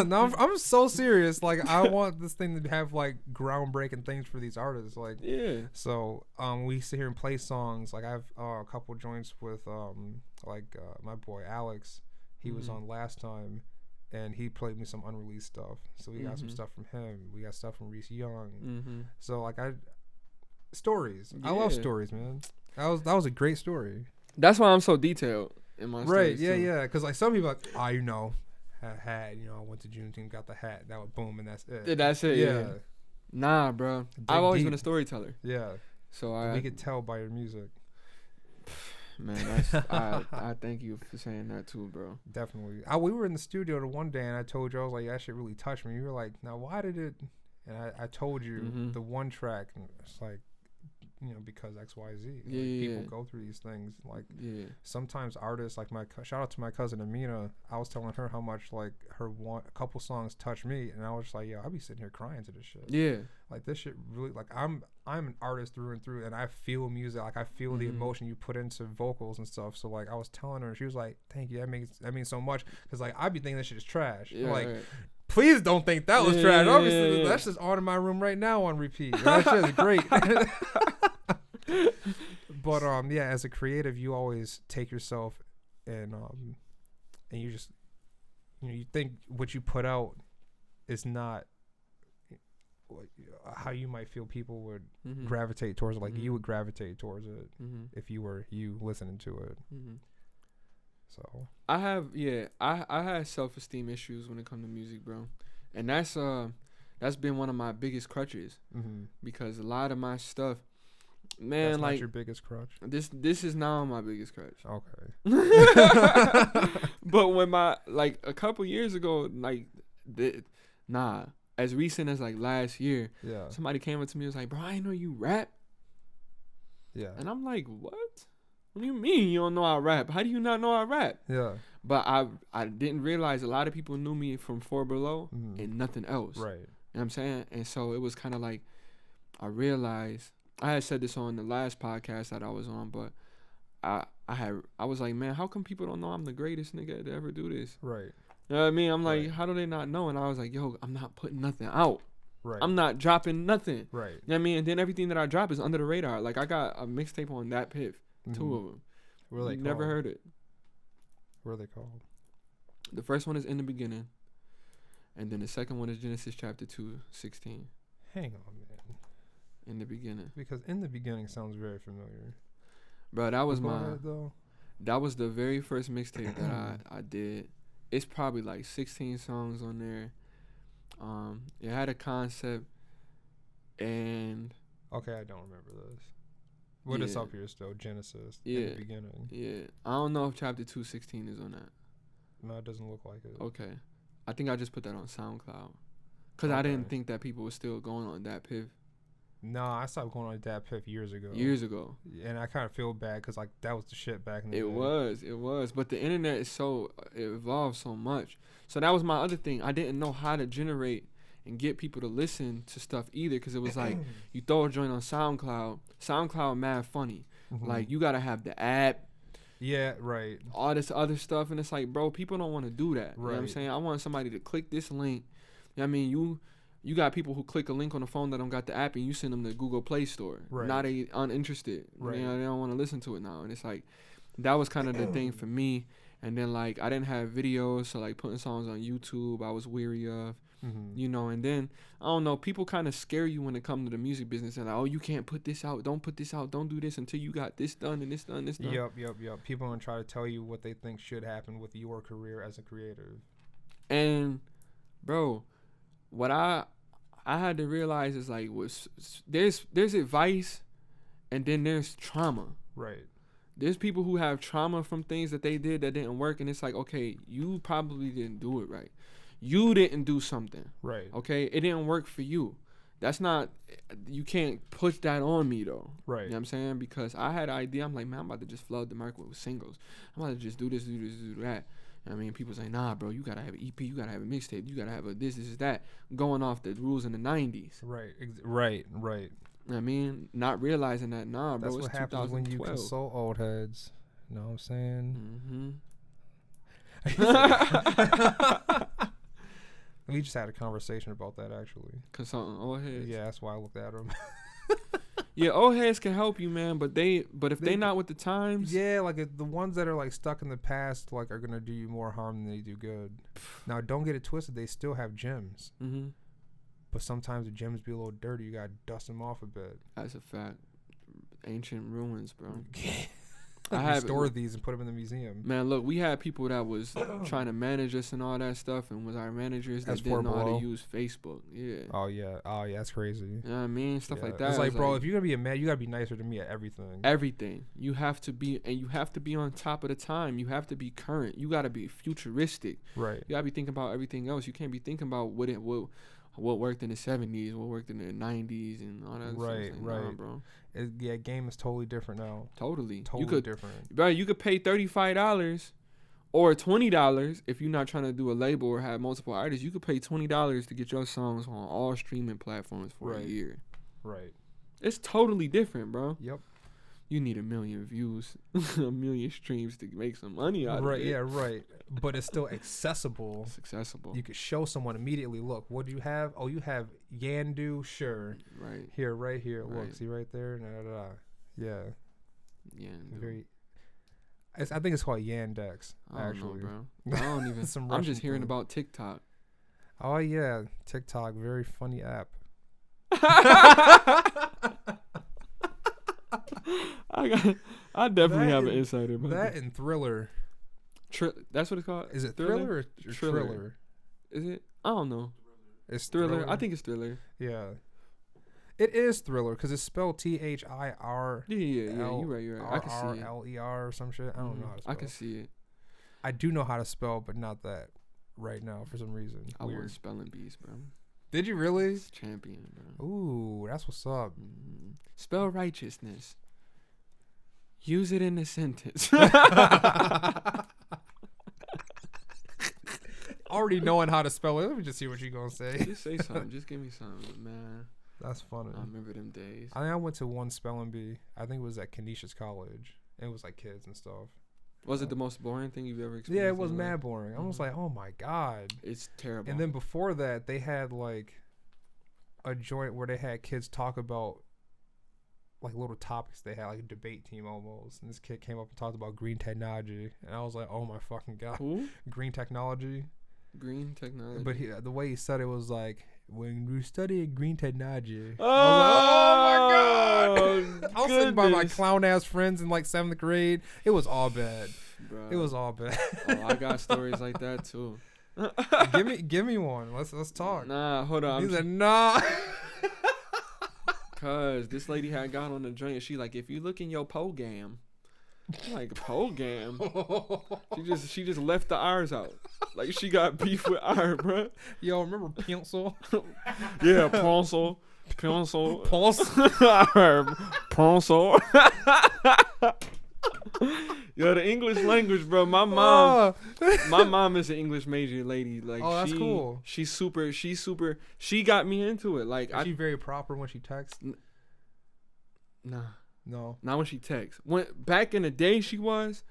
No, I'm so serious. Like, I want this thing to have like groundbreaking things for these artists. Like, Yeah. so we sit here and play songs. Like, I have a couple joints with my boy Alex. He was on last time, and he played me some unreleased stuff. So we got some stuff from him. We got stuff from Reese Young. So like stories. I love stories, man. That was a great story. That's why I'm so detailed in my stories. Yeah, too. yeah. Because like some people, like, hat. I went to Juneteenth, got the hat. That was boom, and that's it. That's it. Yeah. Nah, bro. I've always been a storyteller. Yeah. So we could tell by your music. Man, that's I thank you for saying that too, bro. Definitely. We were in the studio the one day, and I told you, I was like, that shit really touched me. You were like, now why did it? And I told you the one track, and it's like, because XYZ. Like, people go through these things. Like, sometimes artists, like shout out to my cousin Amina. I was telling her how much like a couple songs touched me, and I was just like, I'll be sitting here crying to this shit. Yeah. Like, this shit really, like, I'm an artist through and through, and I feel music. Like, I feel the emotion you put into vocals and stuff. So like, I was telling her, she was like, thank you. That means so much. Because like, I'd be thinking this shit is trash. Yeah, like. Right. Please don't think that was trash. Obviously, that's just on in my room right now on repeat. That shit is great. But as a creative, you always take yourself and you just you think what you put out is not how you might feel people would gravitate towards it. Like you would gravitate towards it if you were listening to it. So I had self-esteem issues when it comes to music, bro, and that's been one of my biggest crutches because a lot of my stuff, man, that's like not your biggest crutch. This is now my biggest crutch. Okay. But when a couple years ago, as recent as like last year, somebody came up to me and was like, bro, I didn't know you rap. Yeah. And I'm like, what? What do you mean you don't know I rap? How do you not know I rap? Yeah. But I didn't realize a lot of people knew me from 4 Below and nothing else. Right. You know what I'm saying? And so it was kind of like I realized, I had said this on the last podcast that I was on, but I was like, man, how come people don't know I'm the greatest nigga to ever do this? Right. You know what I mean? I'm like, how do they not know? And I was like, yo, I'm not putting nothing out. Right. I'm not dropping nothing. Right. You know what I mean? And then everything that I drop is under the radar. Like, I got a mixtape on that Piff. 2 of them. What are they called? Never heard it. What are they called? The first one is In the Beginning. And then the second one is Genecist chapter 2:16. Hang on, man. In the Beginning. Because In the Beginning sounds very familiar. Bro, that was that was the very first mixtape that I did. It's probably like 16 songs on there. It had a concept and okay, I don't remember this. What is up here still? Genecist. In the Beginning. Yeah. I don't know if chapter 2:16 is on that. No, it doesn't look like it. Okay. I think I just put that on SoundCloud. Because I didn't think that people were still going on that Piff. No, I stopped going on that Piff years ago. And I kind of feel bad because like that was the shit back in the day. It was. But the internet is it evolved so much. So that was my other thing. I didn't know how to generate and get people to listen to stuff either, because it was like you throw a joint on SoundCloud mad funny. Like you gotta have the app, all this other stuff, and it's like, bro, people don't want to do that. You know what I'm saying? I want somebody to click this link. You know what I mean? You got people who click a link on the phone that don't got the app, and you send them to Google Play Store. Now they uninterested. You know, they don't want to listen to it now, and it's like that was kind of the thing for me. And then like I didn't have videos, so like putting songs on YouTube I was weary of. You know, and then I don't know, people kind of scare you when it comes to the music business, and like, oh, you can't put this out, don't put this out, don't do this until you got this done and this done, this done. Yep. People don't try to tell you what they think should happen with your career as a creator. And bro, what I had to realize is like there's advice, and then there's trauma. Right. There's people who have trauma from things that they did that didn't work, and it's like, okay, you probably didn't do it right. You didn't do something. Right. Okay? It didn't work for you. That's not, you can't push that on me though. Right. You know what I'm saying? Because I had an idea. I'm like, man, I'm about to just flood the market with singles. I'm about to just do this, do that. I mean, people say, nah, bro, you got to have an EP. You got to have a mixtape. You got to have a this, that. Going off the rules in the 90s. Right. I mean, not realizing that, nah, bro, That's it's what happens when you 2012. consult old heads. You know what I'm saying? We just had a conversation about that, actually. Consulting old heads. Yeah, that's why I looked at them. Yeah, old heads can help you, man, but if they not with the times. Yeah, like the ones that are like stuck in the past, like, are gonna do you more harm than they do good. Now, don't get it twisted; they still have gems, but sometimes the gems be a little dirty. You gotta dust them off a bit. That's a fact. Ancient ruins, bro. I have store these and put them in the museum. Man, look, we had people that was trying to manage us and all that stuff, and was our managers that didn't know how to use Facebook. Yeah. Oh yeah, that's crazy. You know what I mean? Stuff like that. It's like, bro, if you're gonna be a man, you gotta be nicer to me at everything. Everything. You have to be, and you have to be on top of the time. You have to be current. You gotta be futuristic. Right. You gotta be thinking about everything else. You can't be thinking about what worked in the 70s, what worked in the 90s, and all that. Right, stuff. right, nah, bro. Game is totally different now. Totally Different. Bro, you could pay $35 or $20 if you're not trying to do a label or have multiple artists. You could pay $20 to get your songs on all streaming platforms for a year. Right. It's totally different, bro. Yep. You need 1 million views, 1 million streams to make some money out of it. Right, yeah, right. But it's still accessible. It's accessible. You could show someone immediately, look, what do you have? Oh, you have Yandu, sure. Right. Here, right here. Right. Look, see right there? Yeah. Yeah. I think it's called Yandex, I don't actually. know, bro. I don't even. I'm just hearing about TikTok. Oh, yeah. TikTok, very funny app. I definitely have an insider about that. And Thriller. That's what it's called? Is it Thriller or Triller? Is it? I don't know. It's Thriller. I think it's Thriller. Yeah. It is Thriller because it's spelled THIR. Yeah. You're right. I can see it. RRLER or some shit. I don't know how to spell. I can see it. I do know how to spell, but not that right now for some reason. I won spelling bees, bro. Did you really? It's champion, bro. Ooh, that's what's up. Spell righteousness. Use it in a sentence. Already knowing how to spell it. Let me just see what you're gonna say. Just say something. Just give me something, man. That's funny. I remember them days. I think I went to one spelling bee. I think it was at Genecist College. It was like kids and stuff. Was it the most boring thing you've ever experienced? Yeah, it was mad boring. I was like, oh my god. It's terrible. And then before that, they had like a joint where they had kids talk about like little topics. They had like a debate team almost. And this kid came up and talked about green technology. And I was like, oh my fucking god. Who? Green technology. Green technology. But the way he said it was like, when we study green technology. Oh, I was like, oh my god. I was sitting by my goodness. clown ass friends in like 7th grade. It was all bad. Bruh. It was all bad. Oh, I got stories like that too. give me one. Let's talk. Nah, hold on. He said, nah. Cause this lady had got on the joint and she like, if you look in your pogam. I'm like, pogam? She just left the R's out. Like she got beef with R, bro. Yo, remember pencil? Yeah, pencil. Pencil. Pencil. Pencil. Yo, the English language, bro. My mom is an English major lady. Like, that's cool. She's super. She got me into it. Like, is she very proper when she texts? Nah. No. Not when she texts. Back in the day, she was.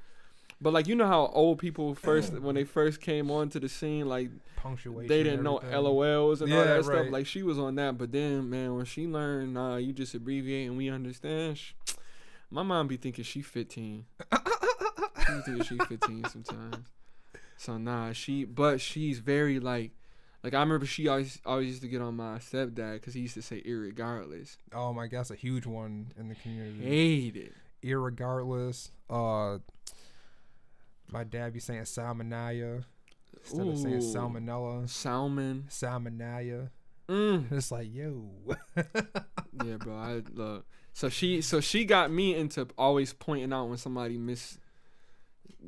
But, like, you know how old people when they first came onto the scene, like, punctuation. They didn't know LOLs and all that stuff. Right. Like, she was on that. But then, man, when she learned, nah, you just abbreviate and we understand. My mom be thinking she 15. She be thinking she 15 sometimes. So, nah, she's very, like I remember she always used to get on my stepdad because he used to say irregardless. Oh my god, that's a huge one in the community. Hate it. Irregardless. My dad be saying salmonella instead of saying salmonella. Salmonella. It's like, yo. Yeah, bro. Look. So she got me into always pointing out when somebody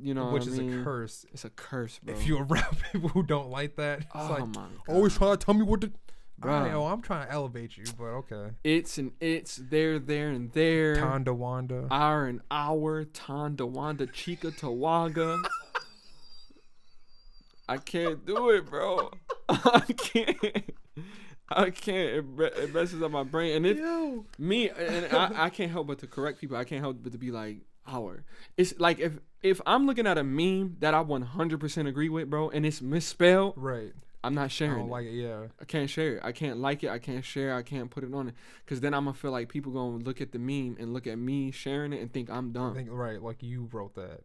you know, which what is I mean? a curse. It's a curse, bro. If you're around people who don't like that, it's oh like, my god. always trying to tell me what to. Bro. I'm trying to elevate you, but okay. It's and there and there. Tonda Wanda. Hour and hour. Tonda Wanda. Chica Tawaga. I can't do it, bro. I can't. I can't. It messes up my brain, and I can't help but to correct people. I can't help but to be like, it's like if I'm looking at a meme that I 100% agree with, bro, and it's misspelled, right? I'm not sharing. I don't like it. Yeah, I can't share it. I can't like it. I can't share. I can't put it on it, because then I'm gonna feel like people gonna look at the meme and look at me sharing it and think I'm dumb. Right, like you wrote that.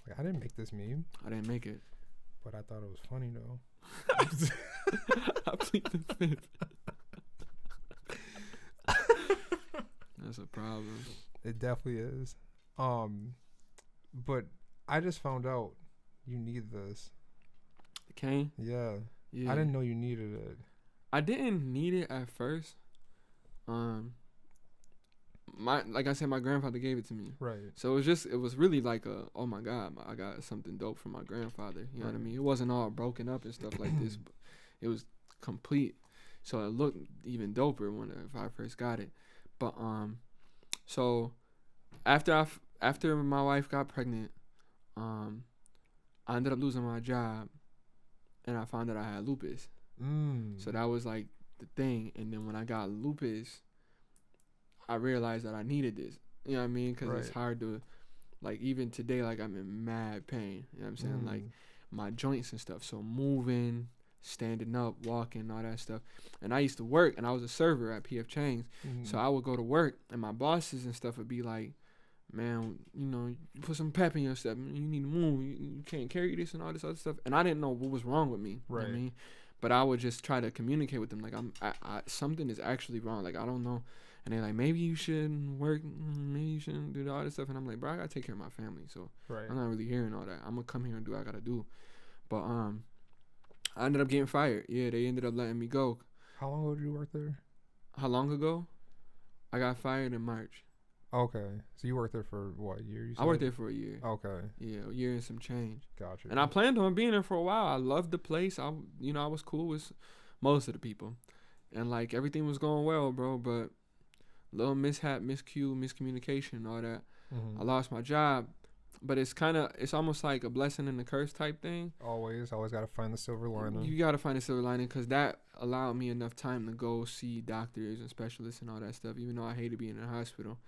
Like, I didn't make this meme. I didn't make it, but I thought it was funny though. I plead the fifth. That's a problem. It definitely is. But I just found out you need this. The cane? Yeah. I didn't know you needed it. I didn't need it at first. Like I said, my grandfather gave it to me. Right. So it was really like oh my God, I got something dope from my grandfather. You know what I mean? It wasn't all broken up and stuff like this, but it was complete. So it looked even doper if I first got it. But so after my wife got pregnant, I ended up losing my job, and I found that I had lupus. So that was like the thing. And then when I got lupus, I realized that I needed this. You know what I mean? Because it's hard to, like, even today, like, I'm in mad pain. You know what I'm saying? Like, my joints and stuff. So moving, standing up, walking, all that stuff. And I used to work, and I was a server at P.F. Chang's. So I would go to work, and my bosses and stuff would be like, man, you know, you put some pep in your step. You need to move. You can't carry this and all this other stuff. And I didn't know what was wrong with me. Right. You know what I mean? But I would just try to communicate with them. Like, something is actually wrong. Like, I don't know. And they're like, maybe you shouldn't work. Maybe you shouldn't do all this stuff. And I'm like, bro, I got to take care of my family. So I'm not really hearing all that. I'm going to come here and do what I got to do. But I ended up getting fired. Yeah, they ended up letting me go. How long ago did you work there? How long ago? I got fired in March. Okay. So you worked there for what, a year? I worked there for a year. Okay. Yeah, a year and some change. Gotcha. And I planned on being there for a while. I loved the place. I was cool with most of the people. And, like, everything was going well, bro. But little mishap, miscommunication, all that. I lost my job. But it's almost like a blessing and a curse type thing. Always got to find the silver lining. You got to find the silver lining, because that allowed me enough time to go see doctors and specialists and all that stuff, even though I hated being in the hospital.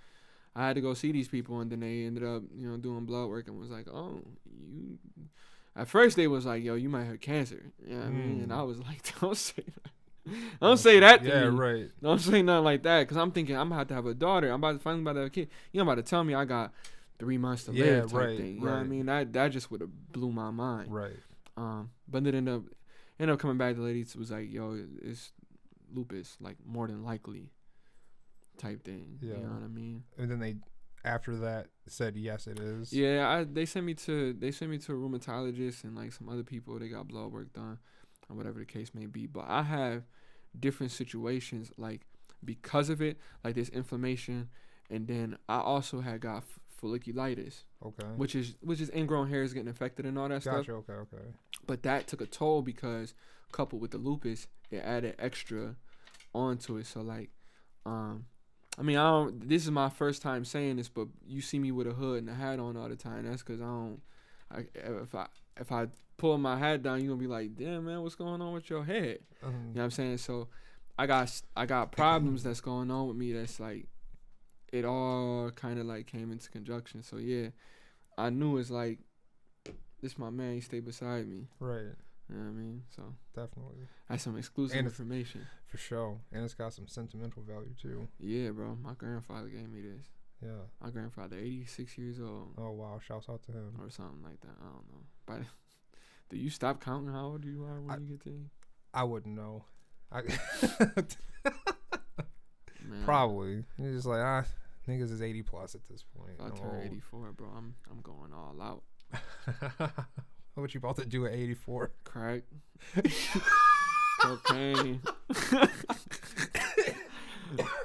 I had to go see these people, and then they ended up, doing blood work and was like, oh, you... At first, they was like, yo, you might have cancer. You know what I mean? And I was like, don't say that. Don't say that to me. Yeah, right. Don't say nothing like that, because I'm thinking I'm about to have a daughter. I'm finally about to have a kid. You're about to tell me I got 3 months to live type thing. You know what I mean? That just would have blew my mind. Right. But then ended up coming back. The lady was like, yo, it's lupus, like, more than likely type thing. Yeah. You know what I mean? And then they, after that, said yes, it is. Yeah, they sent me to a rheumatologist and, like, some other people. They got blood work done, or whatever the case may be. But I have different situations, like, because of it, like, there's inflammation, and then I also had got folliculitis. Okay. Which is ingrown hairs getting affected and all that stuff. Gotcha. Okay. But that took a toll, because coupled with the lupus, it added extra onto it. So, like, I mean, this is my first time saying this, but you see me with a hood and a hat on all the time. That's because if I pull my hat down, you're gonna be like, damn, man, what's going on with your head? You know what I'm saying? So I got problems that's going on with me that's like, it all kind of like came into conjunction. So yeah, I knew it's like, this my man, he stayed beside me. Right. You know what I mean? So definitely. That's some exclusive information. For sure. And it's got some sentimental value too. Yeah, bro. My grandfather gave me this. Yeah. My grandfather, 86 years old. Oh, wow. Shouts out to him. Or something like that. I don't know. But do you stop counting how old you are when you get to 80? I wouldn't know. Probably. You're just like, niggas is 80 plus at this point. If I turn 84, bro, I'm going all out. What you about to do at 84? Crack. Cocaine.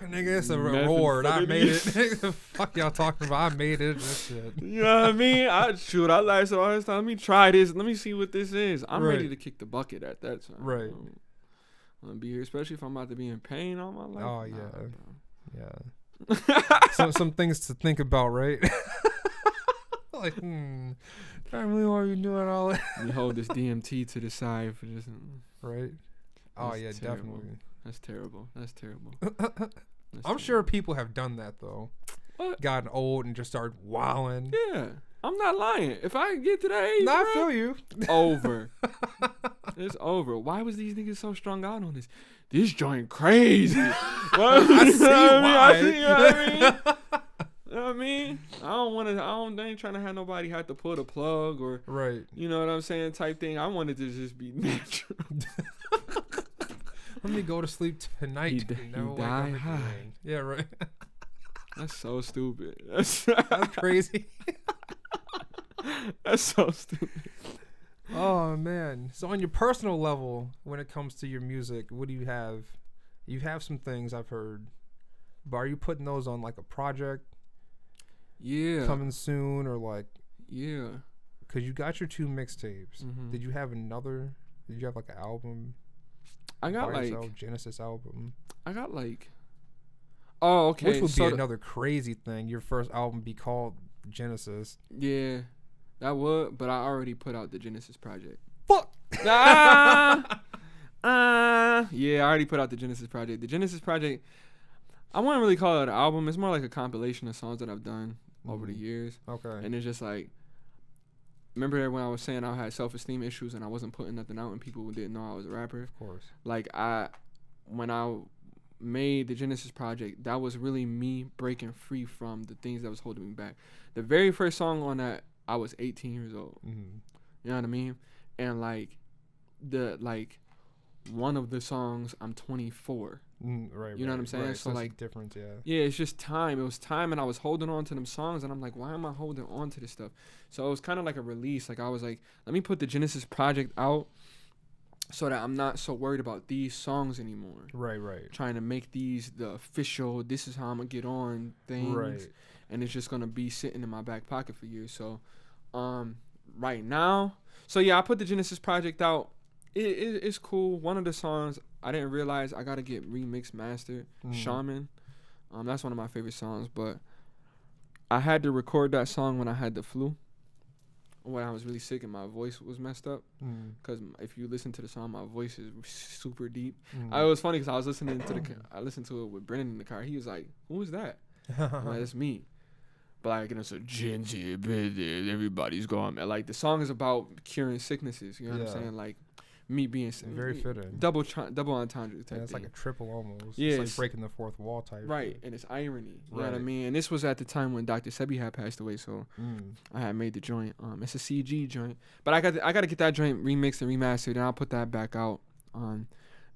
Nigga, it's a reward. I made it. Fuck y'all talking about. I made it. That shit. You know what I mean? I like so all this time. Let me try this. Let me see what this is. I'm ready to kick the bucket at that time. Right. I'm gonna be here, especially if I'm about to be in pain all my life. Oh yeah. Yeah. Some things to think about, right? Like, I really want to be doing all that. You hold this DMT to the side for this. Right. Oh, yeah, terrible. Definitely. That's terrible. I'm sure people have done that though. What? Gotten old and just started wilding. Yeah, I'm not lying. If I get to that age, No, I bro, feel you. over. It's over. Why was these niggas so strung out on this? This joint crazy. I see why. You know what I mean? You know what I mean? I ain't trying to have nobody have to pull the plug or, Right. you know what I'm saying, type thing. I wanted to just be natural. Let me go to sleep tonight. He Never wake die up again. high. Yeah, right. That's so stupid. That's crazy. That's so stupid. Oh man. So on your personal level, when it comes to your music, what do you have? You have some things I've heard, but are you putting those on like a project Yeah. coming soon, or like? Yeah. Cause you got your 2 mixtapes. Mhm. Did you have another? Did you have like an album? I got by like yourself, Genecist album. Oh, okay. Which would so be another crazy thing. Your first album be called Genecist. Yeah, that would. But I already put out the Genecist project. Fuck. Yeah, I already put out the Genecist project. The Genecist project, I wouldn't really call it an album. It's more like a compilation of songs that I've done over the years. Okay. And it's just like, remember when I was saying I had self-esteem issues and I wasn't putting nothing out and people didn't know I was a rapper? Of course. Like when I made the Genecist project, that was really me breaking free from the things that was holding me back. The very first song on that, I was 18 years old. Mm-hmm. You know what I mean? And one of the songs, I'm 24. Right. You know what I'm saying? Right. So that's like different, yeah. Yeah, it's just time. It was time, and I was holding on to them songs, and I'm like, why am I holding on to this stuff? So it was kind of like a release. Like I was like, let me put the Genecist project out, so that I'm not so worried about these songs anymore. Right. Trying to make these the official, this is how I'm gonna get on things. Right. And it's just gonna be sitting in my back pocket for years. So, right now, so yeah, I put the Genecist project out. It's cool. One of the songs I didn't realize I gotta get remixed, mastered. Shaman, that's one of my favorite songs. But I had to record that song when I had the flu, when I was really sick and my voice was messed up. Because if you listen to the song, my voice is super deep. It was funny because I was listening to I listened to it with Brennan in the car. He was like, "Who is that?" I'm like, "That's me." But like, and it's a Genji, everybody's going. Like the song is about curing sicknesses. You know what I'm saying? Like me being very fitting. Double entendre type It's thing. like a triple almost. Yeah, it's like breaking the fourth wall type. Right, and it's irony. You know what I Right. mean? And this was at the time when Dr. Sebi had passed away, so I had made the joint. It's a CG joint, but I got to get that joint remixed and remastered, and I'll put that back out.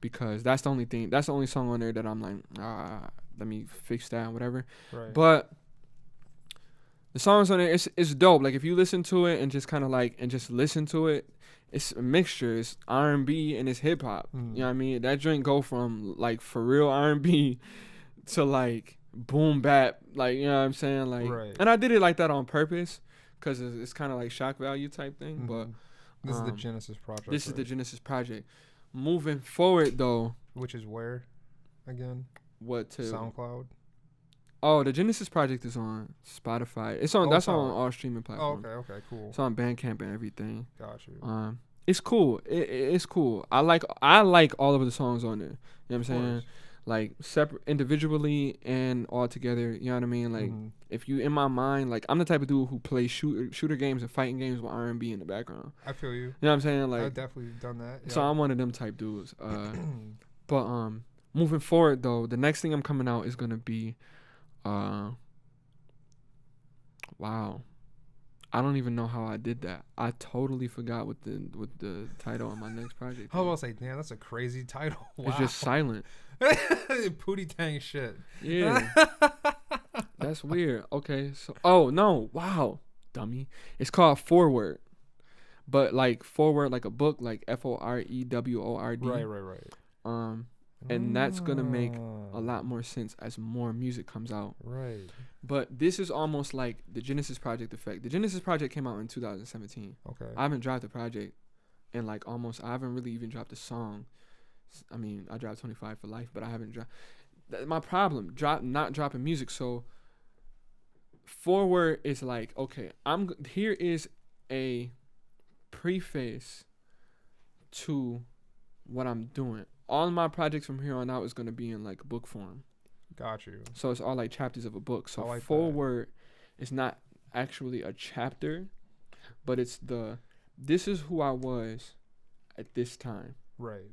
Because that's the only song on there that I'm like, let me fix that and whatever. Right. But the songs on there, it's dope. Like if you listen to it and just kind of like just listen to it, it's a mixture. It's R&B and it's hip hop. You know what I mean? That joint go from like for real R&B to like boom bap. Like, you know what I'm saying? Like, right. And I did it like that on purpose because it's kind of like shock value type thing. But this is the Genecist project. This is the Genecist project. Moving forward though, which is where again? What to SoundCloud? Oh, the Genecist project is on Spotify. It's on. That's on all streaming platforms. Oh, okay, cool. It's on Bandcamp and everything. Got you. It's cool. It's cool. I like all of the songs on there. You know what I'm saying? Like separate, individually and all together. You know what I mean? Like if you in my mind, like I'm the type of dude who plays shooter games and fighting games with R&B in the background. I feel you. You know what I'm saying? Like I've definitely done that. Yep. So I'm one of them type dudes. But moving forward though, the next thing I'm coming out is gonna be. Wow, I don't even know how I did that. I totally forgot what the title of my next project. I was about to say, damn, that's a crazy title. Wow. It's just silent. Pootie tang shit. Yeah, that's weird. Okay, so no, wow, dummy. It's called Forward, but like forward, like a book, like FOREWORD. Right. And that's gonna make a lot more sense as more music comes out. Right. But this is almost like the Genecist project effect. The Genecist project came out in 2017. Okay. I haven't dropped a project in I haven't really even dropped a song. I mean, I dropped 25 for life, but I haven't dropped. My problem, not dropping music. So Forward is like, okay, here is a preface to what I'm doing. all my projects from here on out is gonna be in like book form. Got you. So it's all like chapters of a book. So like forward is not actually a chapter, but it's this is who I was at this time. Right.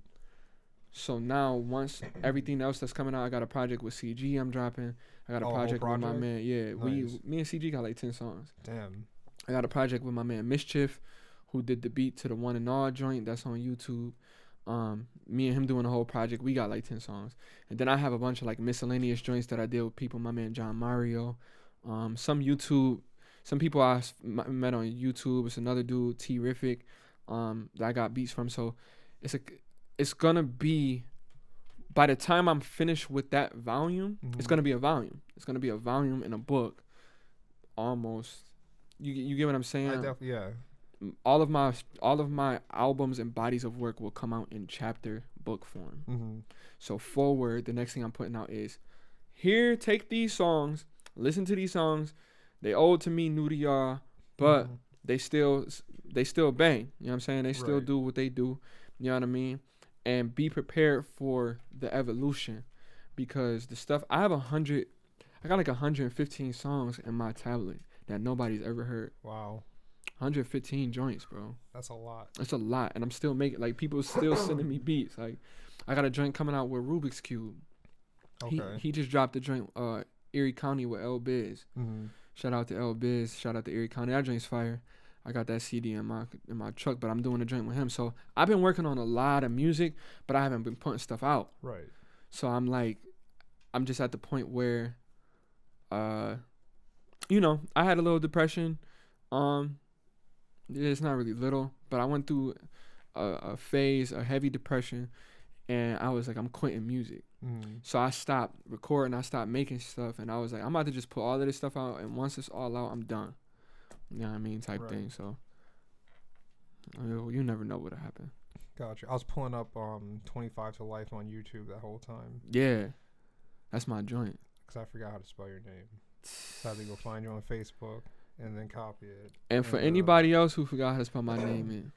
So now once everything else that's coming out, I got a project with CG I'm dropping. I got a project with my man. Yeah, nice. me and CG got like 10 songs. Damn. I got a project with my man Mischief, who did the beat to the One and All joint that's on YouTube. Me and him doing the whole project, we got like 10 songs. And then I have a bunch of like miscellaneous joints that I did with people. My man John Mario, some people I met on YouTube. It's another dude, T-Rific, that I got beats from. So it's gonna be, by the time I'm finished with that volume, it's gonna be a volume. It's gonna be a volume in a book, almost. You get what I'm saying? I definitely, yeah. All of my albums and bodies of work will come out in chapter book form. So forward, the next thing I'm putting out is, here, take these songs, listen to these songs. They old to me, new to y'all, but they still bang. You know what I'm saying? They still do what they do. You know what I mean? And be prepared for the evolution, because the stuff I got like 115 songs in my tablet that nobody's ever heard. Wow. 115 joints, bro. That's a lot. That's a lot. And I'm still making, like, people still sending me beats. Like, I got a joint coming out with Rubik's Cube. Okay. He just dropped a joint, Erie County with L Biz. Shout out to L Biz. Shout out to Erie County. That joint's fire. I got that CD in my truck, but I'm doing a joint with him. So I've been working on a lot of music, but I haven't been putting stuff out. Right. So I'm just at the point where, you know, I had a little depression. It's not really little, but I went through a phase, a heavy depression, and I was like, I'm quitting music. So I stopped recording, I stopped making stuff, and I was like, I'm about to just put all of this stuff out, and once it's all out, I'm done. You know what I mean? Type thing. So you never know what'll happen. Gotcha. I was pulling up 25 to Life on YouTube that whole time. Yeah. That's my joint. Because I forgot how to spell your name. So I had to go find you on Facebook and then copy it. And for anybody else who forgot how to spell my name,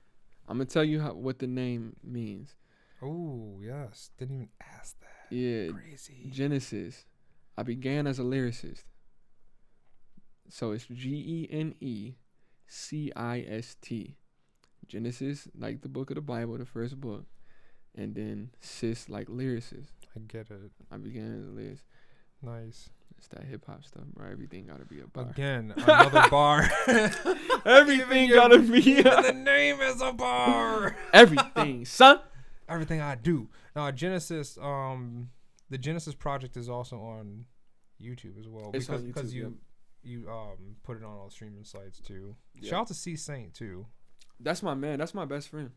I'm going to tell you what the name means. Oh, yes. Didn't even ask that. Yeah. Crazy. Genecist. I began as a lyricist. So it's Genecist. Genesis, like the book of the Bible, the first book. And then sis, like lyricist. I get it. I began as a lyricist. Nice. It's that hip hop stuff, bro. Everything gotta be a bar. Again, another bar. Everything gotta be the name is a bar. Everything, son. Everything I do. Now, Genecist, the Genecist project is also on YouTube as well. It's because on YouTube, you put it on all streaming sites too. Yeah. Shout out to C Saint too. That's my man. That's my best friend.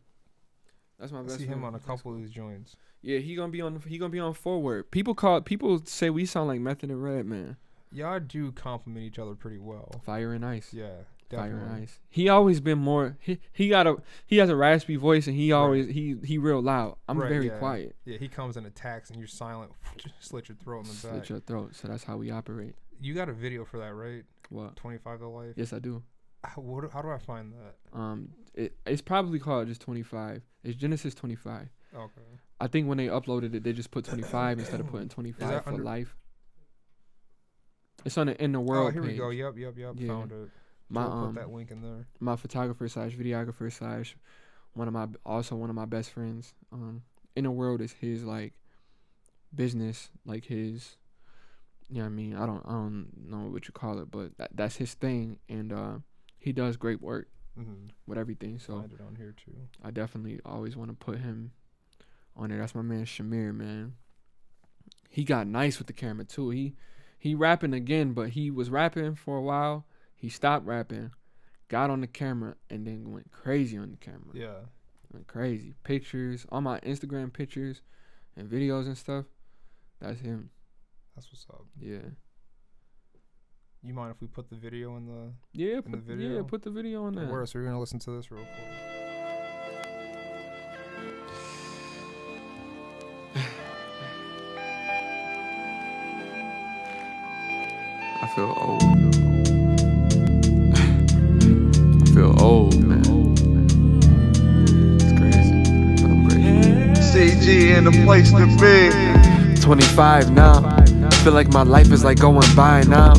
That's my best friend. I see him on a couple of these joints. Yeah, he gonna be on Forward. People say we sound like Method and Redman. Y'all do compliment each other pretty well. Fire and Ice. Yeah, definitely. Fire and Ice. He always been more. He has a raspy voice, and he always he real loud. I'm very quiet. Yeah, he comes and attacks, and you're silent. Slit your throat in the back. Slit your throat. So that's how we operate. You got a video for that, right? What? 25 to Life. Yes, I do. How do I find that? It's probably called just 25. It's Genecist 25. Okay. I think when they uploaded it, they just put 25 instead of putting 25 for life. It's on the Enurwrld Oh, here page. we go. Yep. Yeah. Found it. We'll put that link in there. My photographer / videographer / one of my best friends. Enurwrld is his like business, like his. You know what I mean? I don't know what you call it, but that's his thing, and he does great work with everything. So find it on here too. I definitely always want to put him on there. That's my man Shamir, man. He got nice with the camera too. He rapping again, but he was rapping for a while. He stopped rapping, got on the camera, and then went crazy on the camera. Yeah. Went crazy. Pictures, all my Instagram pictures and videos and stuff. That's him. That's what's up. Yeah. You mind if we put the video in the the video? Yeah, put the video on there. So we're gonna listen to this real quick. I feel old. I feel old, man. It's crazy, but I'm grateful. CG shit and a place to be. 25 now. Feel like my life is like going by now.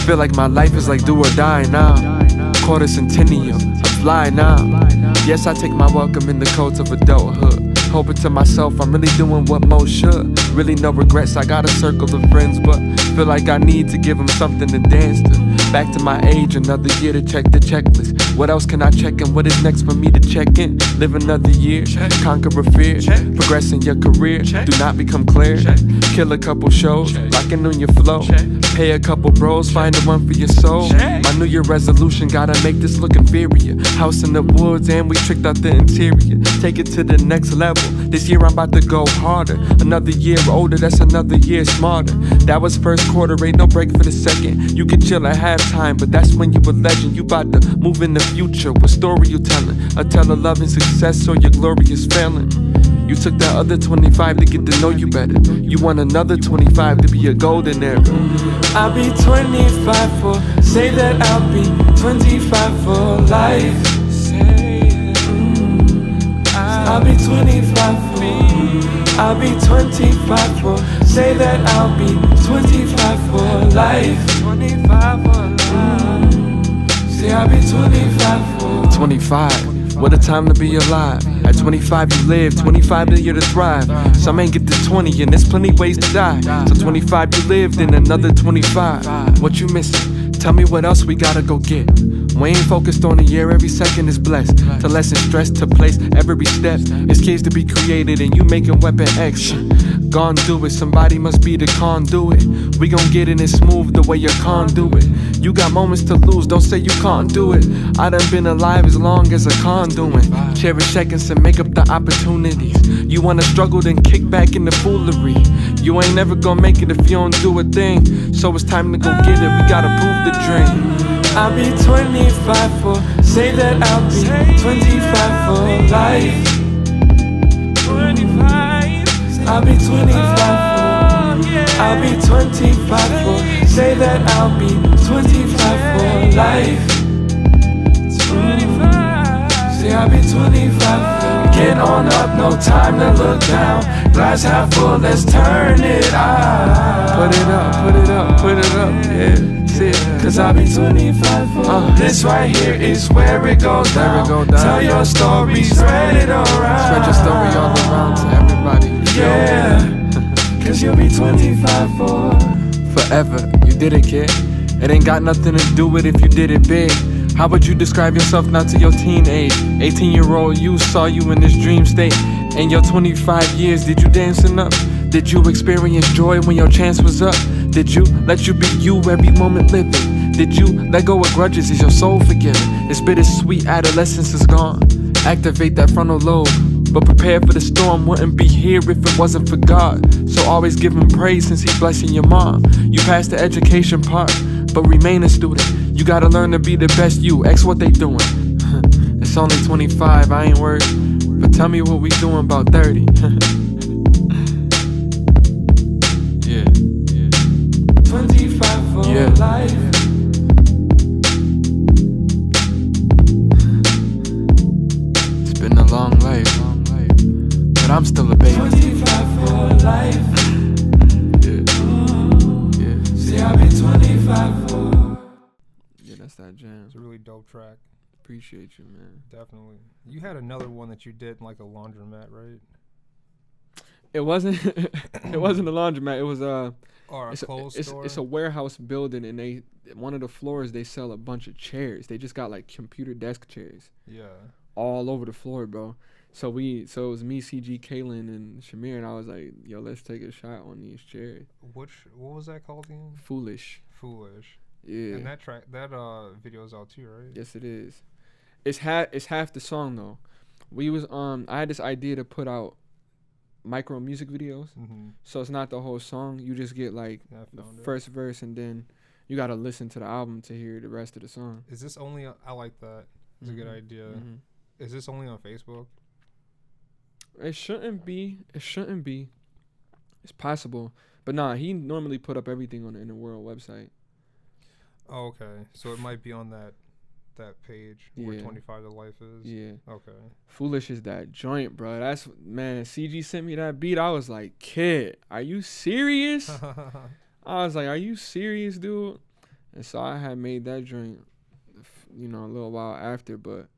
Feel like my life is like do or die now. Quarter centennial, I fly now. Yes, I take my welcome in the coats of adulthood. Hoping to myself, I'm really doing what most should. Really no regrets, I got a circle of friends, but feel like I need to give them something to dance to. Back to my age, another year to check the checklist. What else can I check and what is next for me to check in? Live another year, conquer a fear, progress in your career, do not become clear. Kill a couple shows, locking on your flow. Pay a couple bros, find the one for your soul. My New Year resolution, gotta make this look inferior. House in the woods and we tricked out the interior. Take it to the next level. This year I'm about to go harder. Another year older, that's another year smarter. That was first quarter, ain't no break for the second. You could chill at halftime, but that's when you a legend. You about to move in the future. What story you telling? A tell of love and success or your glorious failing? You took that other 25 to get to know you better. You want another 25 to be a golden era. I'll be 25 for, say that I'll be 25 for life. I'll be 25 for, I'll be 25 for, say that I'll be 25 for life. 25 for life. Say I'll be 25 for 25, what a time to be alive. At 25 you live, 25 the year to thrive. Some ain't get to 20 and there's plenty ways to die. So 25 you lived and another 25. What you missing? Tell me what else we gotta go get. We ain't focused on a year, every second is blessed. To lessen stress, to place every step. It's kids to be created and you making weapon X. Gon' do it, somebody must be the conduit. We gon' get it and smooth the way your conduit. You got moments to lose, don't say you can't do it. I done been alive as long as a conduit. Cherish seconds and make up the opportunities. You wanna struggle, then kick back in the foolery. You ain't never gonna make it if you don't do a thing. So it's time to go get it, we gotta prove the dream. I'll be 25 for, say that I'll be 25 for life. 25. I'll be 25 for, I'll be 25 for, say that I'll be 25 for life. 25. Say I'll be 25 for, get on up, no time to look down. Glass half full, let's turn it out. Put it up, put it up, put it up, yeah. Cause I'll be 25 for, this right here is where it goes down. Tell your story, spread it around. Spread your story all around to everybody. Yeah, cause you'll be 25 for forever. You did it, kid. It ain't got nothing to do with if you did it big. How would you describe yourself now to your teenage? 18-year-old you saw you in this dream state. In your 25 years, did you dancing up? Did you experience joy when your chance was up? Did you let you be you every moment living? Did you let go of grudges? Is your soul forgiven? This bittersweet adolescence is gone. Activate that frontal lobe, but prepare for the storm. Wouldn't be here if it wasn't for God. So always give him praise since he blessing your mom. You passed the education part, but remain a student. You gotta learn to be the best you. X what they doing. It's only 25, I ain't worried. But tell me what we doing about 30. Yeah, yeah. 25 for life. It's been a long life, but I'm still a baby. 25 for life. Yeah. See, I'll be 25 for. Yeah, that's that jam. It's a really dope track. Appreciate you, man. Definitely. You had another one that you did in like a laundromat, right? It wasn't. It wasn't a laundromat. It was Or a clothes store? It's a warehouse building, and one of the floors they sell a bunch of chairs. They just got like computer desk chairs. Yeah. All over the floor, bro. So it was me, CG, Kaylin, and Shamir, and I was like, yo, let's take a shot on these chairs. What was that called again? Foolish. Yeah. And that video's out too, right? Yes, it is. It's half the song though. We was I had this idea to put out micro music videos. Mm-hmm. So it's not the whole song. You just get like the first verse, and then you gotta listen to the album to hear the rest of the song. Is this only? I like that. It's a good idea. Mm-hmm. Is this only on Facebook? It shouldn't be. It's possible, but nah. He normally put up everything on the Enurwrld website. Oh, okay. So it might be on that that page where 25 to life is. Yeah. Okay. Foolish is that joint, bro. That's, man, CG sent me that beat. I was like, kid, are you serious? I was like, are you serious, dude? And so I had made that joint, you know, a little while after, but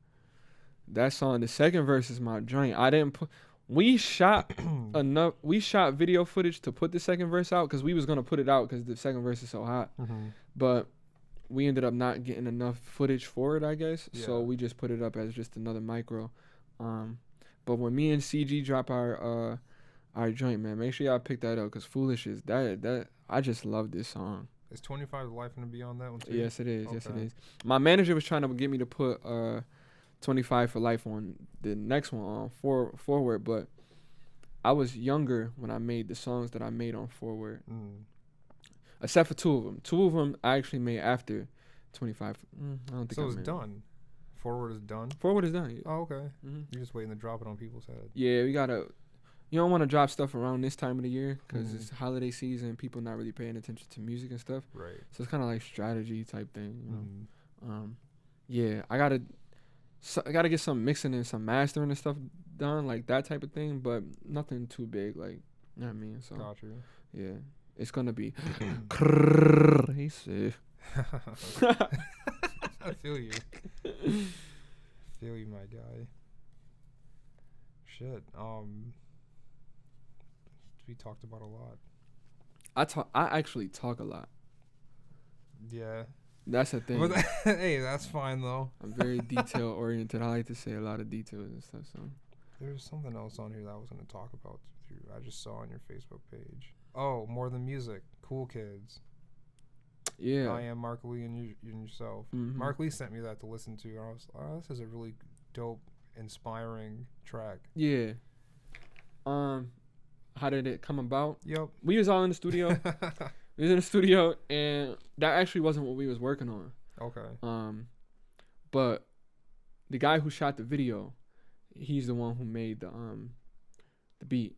that song, the second verse is my joint. I didn't put, we shot video footage to put the second verse out because we was going to put it out because the second verse is so hot. But we ended up not getting enough footage for it, I guess. Yeah. So we just put it up as just another micro. But when me and CG drop our joint, man, make sure y'all pick that up because Foolish is that I just love this song. Is 25 to life gonna be on that one too? Yes, it is. Okay. Yes, it is. My manager was trying to get me to put 25 for life on the next one on Forward, but I was younger when I made the songs that I made on Forward. Except for two of them. Two of them I actually made after 25. I don't think so. It's done. Forward is done. Forward is done. Yeah. Oh, okay. You're just waiting to drop it on people's head. Yeah, we gotta. You don't want to drop stuff around this time of the year because it's holiday season. People not really paying attention to music and stuff. Right. So it's kind of like strategy type thing. You know? Yeah, I gotta get some mixing and some mastering and stuff done, like that type of thing, but nothing too big, like, you know what I mean? So got you. Yeah, it's gonna be crazy. I feel you. Feel you, my guy. Shit. We talked about a lot. I actually talk a lot. Yeah. That's the thing. But hey, that's fine though. I'm very detail oriented. I like to say a lot of details and stuff. So there's something else on here that I was going to talk about. I just saw on your Facebook page. Oh, More Than Music, Cool Kids. Yeah. I Am Mark Lee and yourself. Mark Lee sent me that to listen to, and I was like, oh, this is a really dope, inspiring track. Yeah. How did it come about? Yep. We was all in the studio. We was in the studio, and that actually wasn't what we was working on. Okay. But the guy who shot the video, he's the one who made the beat.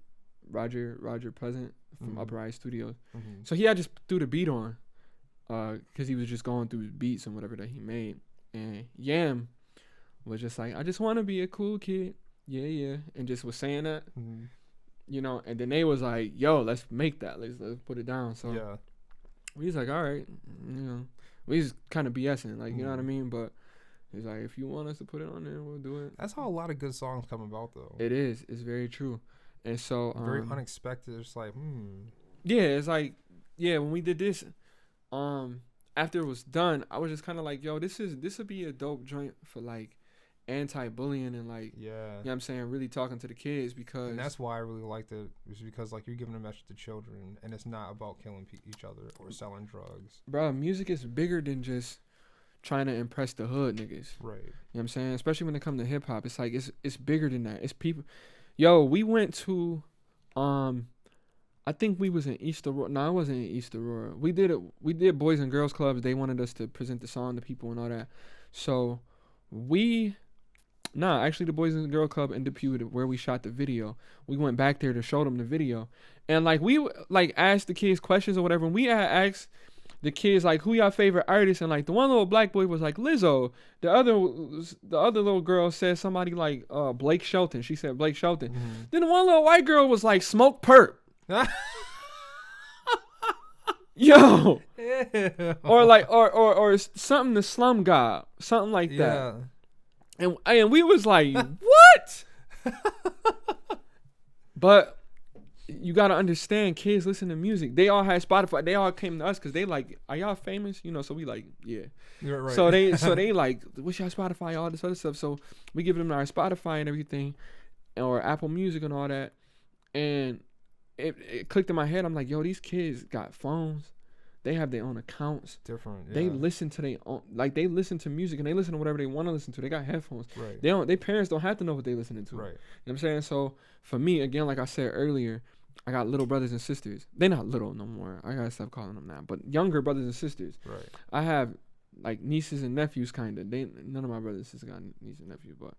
Roger Pleasant from Upper Eye Studios. So he had just threw the beat on, because he was just going through beats and whatever that he made. And Yam was just like, I just want to be a cool kid. Yeah. And just was saying that. You know, and then they was like, yo, let's make that. Let's put it down. So yeah. We was like, all right. You know, we was kind of BSing, like, you know what I mean? But he's like, if you want us to put it on there, we'll do it. That's how a lot of good songs come about, though. It is. It's very true. And so very unexpected. It's like, Yeah, it's like, yeah, when we did this, after it was done, I was just kind of like, yo, this would be a dope joint for like anti-bullying and like, you know what I'm saying, really talking to the kids, because and that's why I really liked it, is because like you're giving a message to children and it's not about killing each other or selling drugs. Bro, music is bigger than just trying to impress the hood niggas. Right. You know what I'm saying? Especially when it comes to hip hop, it's like it's bigger than that. It's people. Yo, we went to I think we was in East Aurora. No, I wasn't in East Aurora. We did Boys and Girls Clubs. They wanted us to present the song to people and all that. So actually the Boys and Girls Club in Depew, where we shot the video, we went back there to show them the video. And like we like asked the kids questions or whatever. And we had asked the kids like, who y'all favorite artists? And like the one little black boy was like Lizzo. The other little girl said somebody like Blake Shelton. She said Blake Shelton. Then the one little white girl was like Smoke Perp. Yo. Or like or something, the Slum God, something like that. And we was like, what? But you gotta understand, kids listen to music. They all had Spotify. They all came to us because they like, are y'all famous? You know, so we like, yeah. You're right. So they like, what's your Spotify? All this other stuff. So we give them our Spotify and everything, or Apple Music and all that. And it clicked in my head. I'm like, yo, these kids got phones. They have their own accounts. Different. Yeah. They listen to their own, like they listen to music and they listen to whatever they want to listen to. They got headphones. Right. Their parents don't have to know what they listening to. Right. You know what I'm saying? So for me, again, like I said earlier, I got little brothers and sisters. They're not little no more. I gotta stop calling them that. But younger brothers and sisters. Right. I have like nieces and nephews, kind of. None of my brothers and sisters got nieces and nephews, but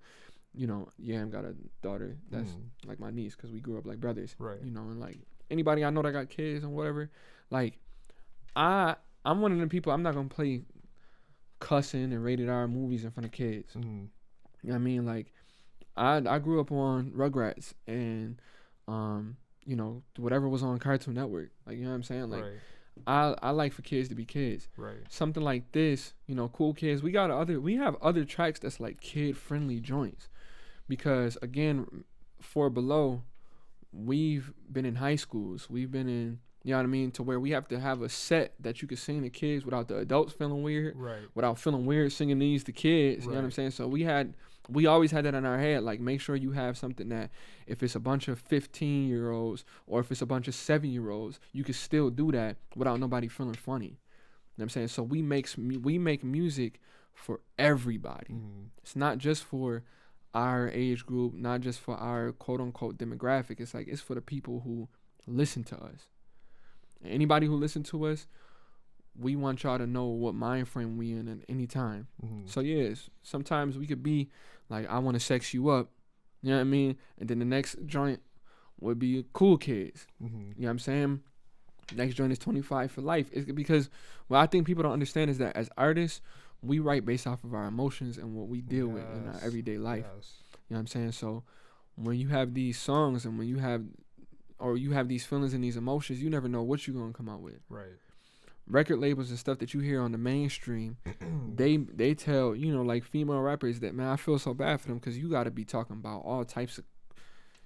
you know, Yam got a daughter that's like my niece because we grew up like brothers. Right. You know, and like anybody I know that got kids and whatever, like I'm one of them people. I'm not gonna play cussing and rated R movies in front of kids. Mm-hmm. You know what I mean? Like, I grew up on Rugrats and, you know, whatever was on Cartoon Network. Like, you know what I'm saying? Like, I like for kids to be kids. Right. Something like this, you know, Cool Kids. We have other tracks that's like kid friendly joints, because again, for below, we've been in high schools. We've been in, you know what I mean, to where we have to have a set that you can sing to kids without the adults feeling weird. Right. Without feeling weird singing these to kids. You know what I'm saying? So we always had that in our head. Like, make sure you have something that if it's a bunch of 15-year-olds or if it's a bunch of 7-year-olds, you can still do that without nobody feeling funny. You know what I'm saying? So we make music for everybody. Mm-hmm. It's not just for our age group, not just for our quote-unquote demographic. It's like, it's for the people who listen to us. And anybody who listen to us, we want y'all to know what mind frame we in at any time. Mm-hmm. So yes, sometimes we could be like, I want to sex you up, you know what I mean? And then the next joint would be Cool Kids. Mm-hmm. You know what I'm saying? Next joint is 25 for life. It's because what I think people don't understand is that as artists, we write based off of our emotions and what we deal with in our everyday life. Yes. You know what I'm saying? So when you have these songs and when you have these feelings and these emotions, you never know what you're going to come out with. Right. Record labels and stuff that you hear on the mainstream, they tell, you know, like female rappers that, man, I feel so bad for them because you got to be talking about all types of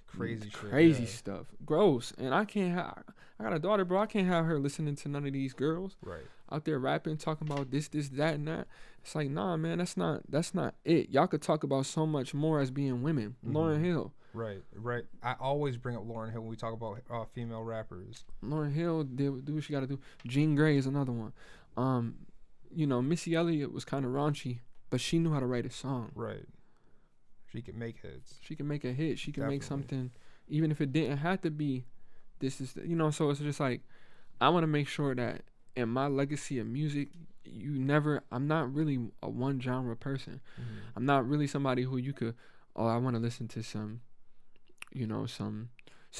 crazy stuff, gross. And I got a daughter, bro. I can't have her listening to none of these girls out there rapping, talking about this, that, and that. It's like, nah, man, that's not it. Y'all could talk about so much more as being women. Mm-hmm. Lauryn Hill. Right. I always bring up Lauryn Hill when we talk about female rappers. Lauryn Hill did do what she got to do. Jean Grey is another one. You know, Missy Elliott was kind of raunchy, but she knew how to write a song. Right. She could make hits. She can make a hit. She can make Definitely. something, even if it didn't have to be. You know. So it's just like, I want to make sure that in my legacy of music, I'm not really a one genre person. Mm-hmm. I'm not really somebody who you could, I want to listen to some, you know, some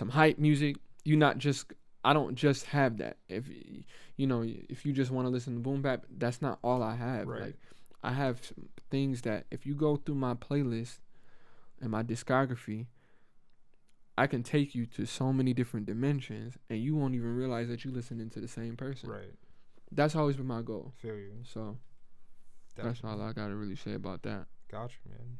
hype music. I don't just have that. If you just want to listen to boom bap, that's not all I have. Right. Like, I have things that if you go through my playlist and my discography, I can take you to so many different dimensions and you won't even realize that you're listening to the same person. Right. That's always been my goal. Feel you. So Definitely. that's all I gotta really say about that. Gotcha, man.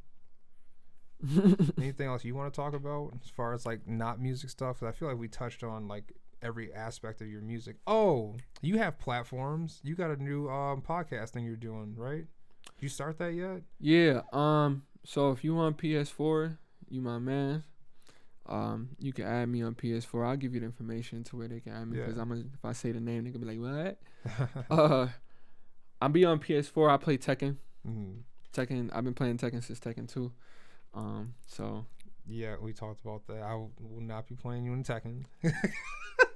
Anything else you want to talk about as far as like not music stuff? 'Cause I feel like we touched on like every aspect of your music. Oh, you have platforms. You got a new podcast thing you're doing, right? Did you start that yet? Yeah. So if you on PS4, you my man. You can add me on PS4. I'll give you the information to where they can add me, because if I say the name, they gonna be like, what? I'll be on PS4. I play Tekken. Mm-hmm. Tekken. I've been playing Tekken since Tekken 2. So yeah, we talked about that. I will not be playing you in Tekken.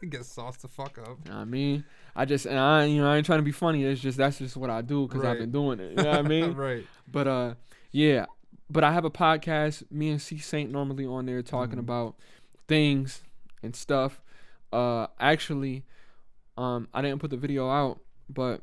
Get sauced the fuck up. I mean, I ain't trying to be funny. That's just what I do because I've been doing it. You know what I mean? Right. But yeah. But I have a podcast. Me and C Saint normally on there talking about things and stuff. Actually, I didn't put the video out, but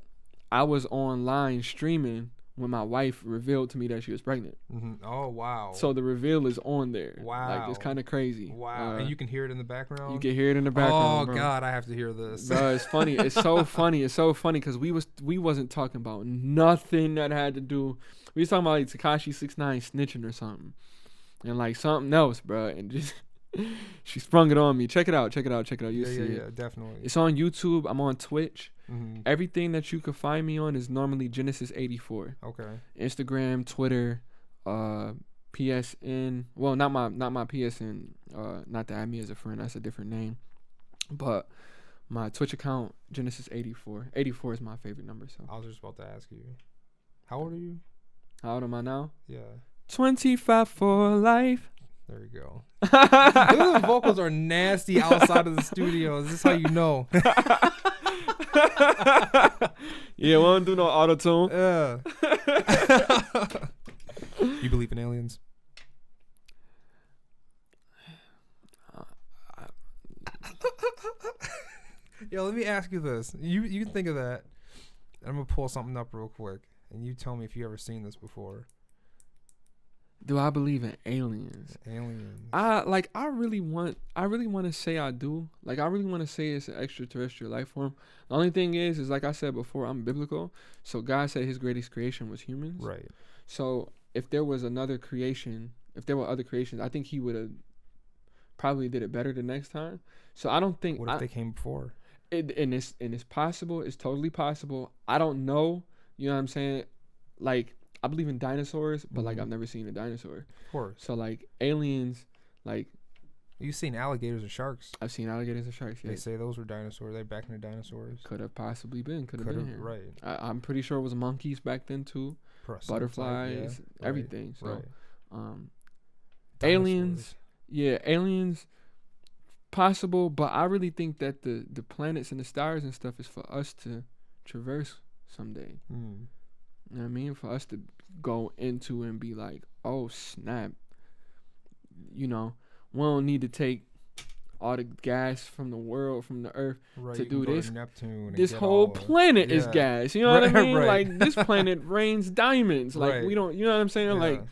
I was online streaming when my wife revealed to me that she was pregnant. Mm-hmm. Oh, wow. So the reveal is on there. Wow. Like, it's kind of crazy. Wow. And you can hear it in the background? You can hear it in the background, Oh, bro. God, I have to hear this. Bro, it's funny. It's so funny. It's so funny because we wasn't talking about nothing that had to do. We was talking about like Tekashi 6ix9ine snitching or something. And like something else, bro. And just she sprung it on me. Check it out. You see it. Yeah, definitely. It's on YouTube. I'm on Twitch. Mm-hmm. Everything that you could find me on is normally Genecist84. Okay. Instagram, Twitter, PSN. Well, not my PSN. Not to add me as a friend. That's a different name. But my Twitch account, Genecist84. 84 is my favorite number. So I was just about to ask you. How old are you? How old am I now? Yeah. 25 for life. There you go. The vocals are nasty outside of the studio. This is how you know. Yeah, we don't do no auto-tune. Yeah. You believe in aliens? Yo, let me ask you this. You think of that. I'm going to pull something up real quick. And you tell me if you ever seen this before. Do I believe in aliens? Aliens. I really want to say I do. Like, I really want to say it's an extraterrestrial life form. The only thing is like I said before, I'm biblical. So God said his greatest creation was humans. Right. So if there was another creation, if there were other creations, I think he would have probably did it better the next time. So I don't think. What if they came before? And it's possible. It's totally possible. I don't know. You know what I'm saying? Like, I believe in dinosaurs, but like I've never seen a dinosaur. Of course. So like aliens, like you've seen alligators and sharks. I've seen alligators and sharks. Yeah. They say those were dinosaurs. They back in the dinosaurs. Could have possibly been. Could have been here. Right. I'm pretty sure it was monkeys back then too. Butterflies, yeah. everything. So, right. Aliens. Yeah, aliens. Possible, but I really think that the planets and the stars and stuff is for us to traverse someday. Mm. You know what I mean? For us to go into and be like, oh snap, you know, we don't need to take all the gas from the world, from the earth, to do this. This whole planet is gas. You know what I mean? Like, this planet rains diamonds. Like, we don't, you know what I'm saying? Yeah. Like,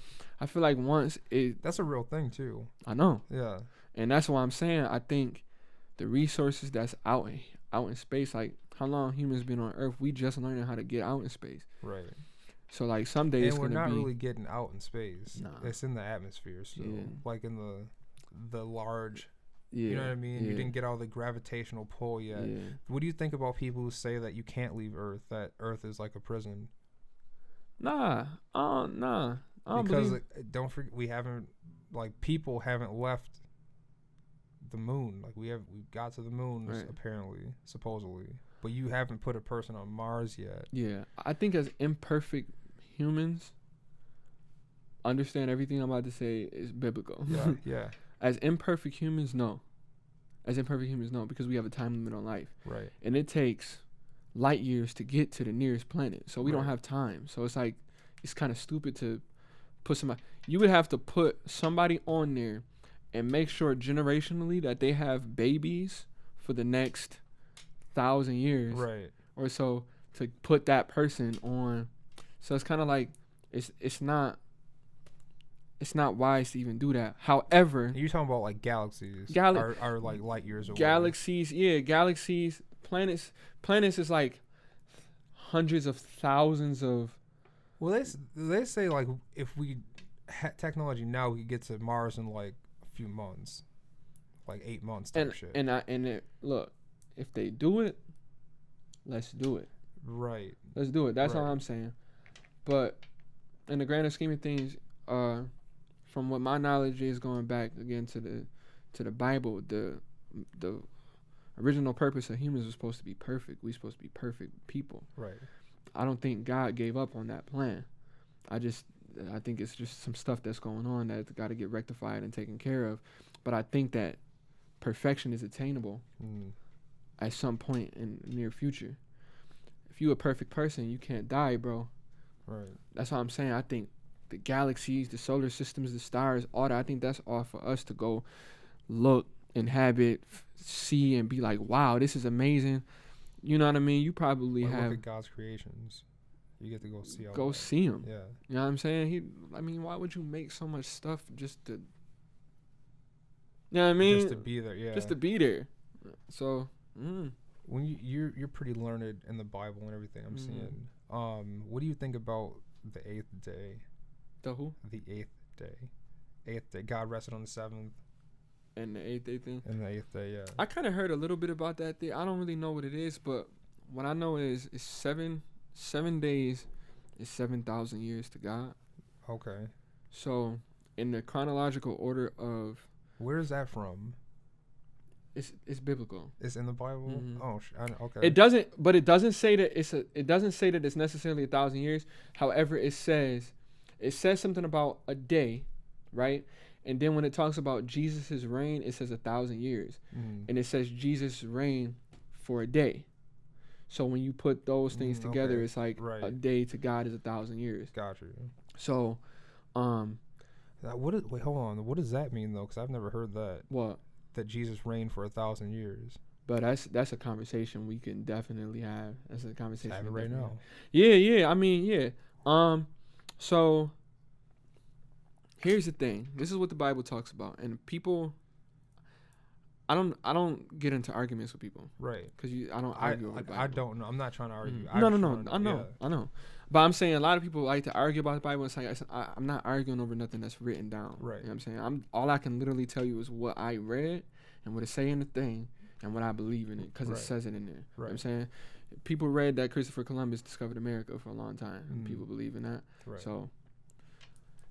I feel like once it. That's a real thing too. I know. Yeah. And that's why I'm saying I think the resources that's out in space, like how long humans been on Earth, we just learning how to get out in space. Right. So like someday it's gonna be. And we're not really getting out in space. Nah. It's in the atmosphere still. Yeah. Like in the large. Yeah. You know what I mean? Yeah. You didn't get all the gravitational pull yet. Yeah. What do you think about people who say that you can't leave Earth? That Earth is like a prison? Nah. I don't because don't forget, we haven't, like, people haven't left the moon. Like, we got to the moon, apparently, supposedly, but you haven't put a person on Mars yet. Yeah, I think as imperfect humans, understand everything I'm about to say is biblical. Yeah, yeah. As imperfect humans, no. As imperfect humans, no, because we have a time limit on life. Right. And it takes light years to get to the nearest planet, so we don't have time. So it's like, it's kind of stupid to put somebody. You would have to put somebody on there and make sure generationally that they have babies for the next 1,000 years, right, or so, to put that person on. So it's kind of like it's not wise to even do that. However, you're talking about like galaxies are like light years away. Galaxies, planets is like hundreds of thousands of. Well, they say, like, if we had technology now, we could get to Mars in like a few months, like 8 months type shit. Look, if they do it, let's do it. Right. Let's do it. That's all I'm saying. But in the grander scheme of things, from what my knowledge is, going back again to the Bible, the original purpose of humans was supposed to be perfect. We're supposed to be perfect people. Right. I don't think God gave up on that plan. I think it's just some stuff that's going on that's got to get rectified and taken care of. But I think that perfection is attainable at some point in the near future. If you're a perfect person, you can't die, bro. Right. That's what I'm saying. I think the galaxies, the solar systems, the stars, all that, I think that's all for us to go look, inhabit, see, and be like, wow, this is amazing. You know what I mean? You probably have. Look at God's creations. You get to go see all. Go see him. Yeah. You know what I'm saying? Why would you make so much stuff just to? You know what I mean? Just to be there, yeah. Just to be there. So. When you're pretty learned in the Bible and everything, I'm seeing. What do you think about the 8th day? The who? The 8th day. 8th day. God rested on the 7th. And the 8th day thing? And the 8th day, yeah. I kind of heard a little bit about that thing. I don't really know what it is, but what I know is it's 7 days is 7,000 years to God. Okay. So in the chronological order of. Where is that from? It's biblical. It's in the Bible. Mm-hmm. Oh, okay. It doesn't say that it's necessarily 1,000 years. However, it says something about a day, right? And then when it talks about Jesus' reign, it says 1,000 years, and it says Jesus' reign for a day. So when you put those things together, it's like a day to God is 1,000 years. Gotcha. So, wait, hold on. What does that mean though? Because I've never heard that. What? That Jesus reigned for 1,000 years. But that's a conversation we can definitely have. That's a conversation. Have it right now. Yeah. I mean, yeah. So here's the thing. This is what the Bible talks about, and people. I don't get into arguments with people, Right? Because I don't argue over the Bible. I don't know. I'm not trying to argue. No. I know. But I'm saying a lot of people like to argue about the Bible. It's like I'm not arguing over nothing that's written down. Right. You know what I'm saying? All I can literally tell you is what I read and what it say in the thing and what I believe in it because it says it in there. Right. You know what I'm saying? People read that Christopher Columbus discovered America for a long time. And people believe in that. Right. So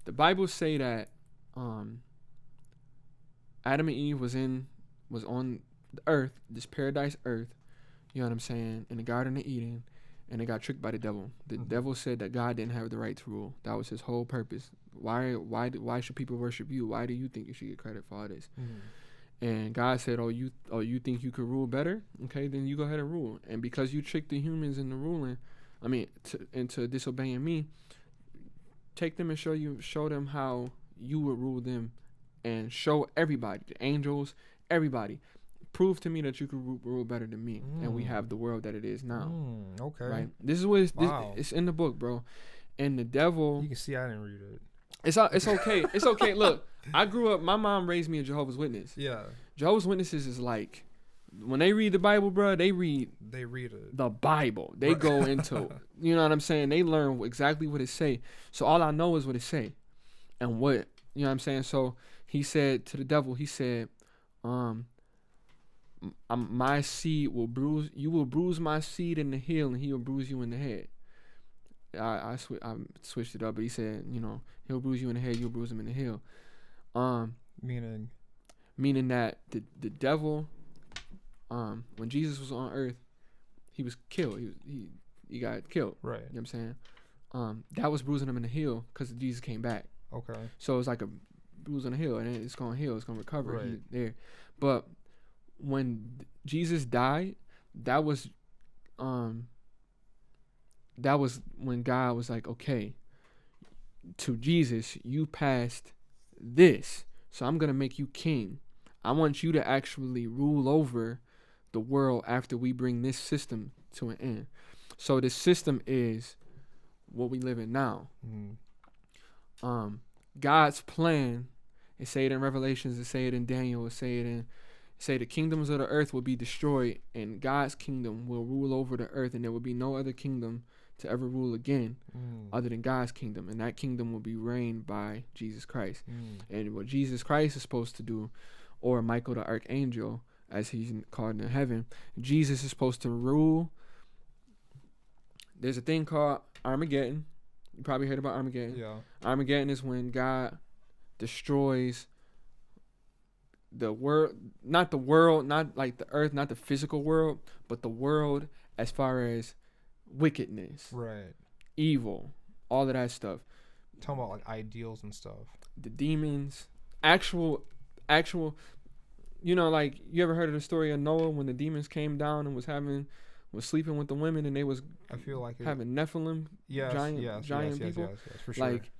the Bible say that Adam and Eve was on the earth, this paradise earth, you know what I'm saying, in the Garden of Eden, and they got tricked by the devil. The devil said that God didn't have the right to rule. That was his whole purpose. Why should people worship you? Why do you think you should get credit for all this? And God said, you think you could rule better? Okay, then you go ahead and rule. And because you tricked the humans into ruling, into disobeying me, take them and show them how you would rule them, and show everybody, the angels, everybody, prove to me that you can rule better than me, and we have the world that it is now. Okay. Right. This is what it's in the book, bro. And the devil. You can see I didn't read it. It's okay. It's okay. Look, I grew up. My mom raised me a Jehovah's Witness. Yeah. Jehovah's Witnesses is like, when they read the Bible, bro, they read it. The Bible. They go into, you know what I'm saying? They learn exactly what it say. So all I know is what it say, and what, you know what I'm saying. So he said to the devil, he said, my seed will bruise. You will bruise my seed in the heel, and he will bruise you in the head. I switched it up, but he said, he'll bruise you in the head, you'll bruise him in the heel. Meaning that the devil, when Jesus was on earth, he was killed. He got killed. Right. You know what I'm saying? That was bruising him in the heel because Jesus came back. Okay. So it's like a bruise on the heel, and it's gonna heal. It's gonna recover. Right. There, but when Jesus died, that was when God was like, okay, to Jesus, you passed this, so I'm gonna make you king. I want you to actually rule over the world after we bring this system to an end. So this system is what we live in now. God's plan, it say it in Revelations, it say it in Daniel, it say the kingdoms of the earth will be destroyed, and God's kingdom will rule over the earth, and there will be no other kingdom to ever rule again other than God's kingdom, and that kingdom will be reigned by Jesus Christ. And what Jesus Christ is supposed to do, or Michael the archangel, as he's called in heaven, Jesus is supposed to rule. There's a thing called Armageddon. You probably heard about Armageddon. Yeah. Armageddon is when God destroys the world, not like the earth, not the physical world, but the world as far as wickedness, right, evil, all of that stuff. Talking about like ideals and stuff. The demons, actual, like, you ever heard of the story of Noah when the demons came down and was sleeping with the women, and they was, I feel like having Nephilim, giant people. Yes, for sure. Like,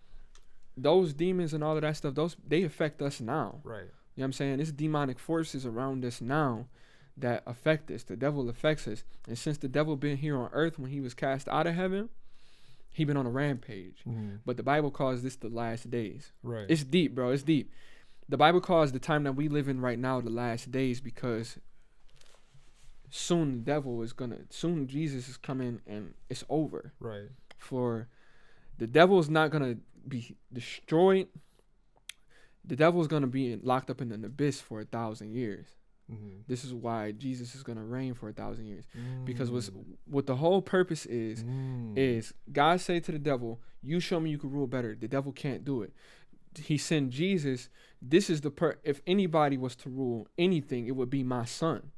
those demons and all of that stuff, they affect us now. Right. You know what I'm saying? There's demonic forces around us now that affect us. The devil affects us. And since the devil been here on earth when he was cast out of heaven, he been on a rampage. But the Bible calls this the last days. Right. It's deep, bro. It's deep. The Bible calls the time that we live in right now the last days, because soon Jesus is coming and it's over. Right. For the devil is not going to be destroyed. The devil is going to be locked up in an abyss for 1,000 years. This is why Jesus is going to reign for 1,000 years. Because what the whole purpose is God say to the devil, you show me you can rule better. The devil can't do it. He sent Jesus. This is if anybody was to rule anything, it would be my son.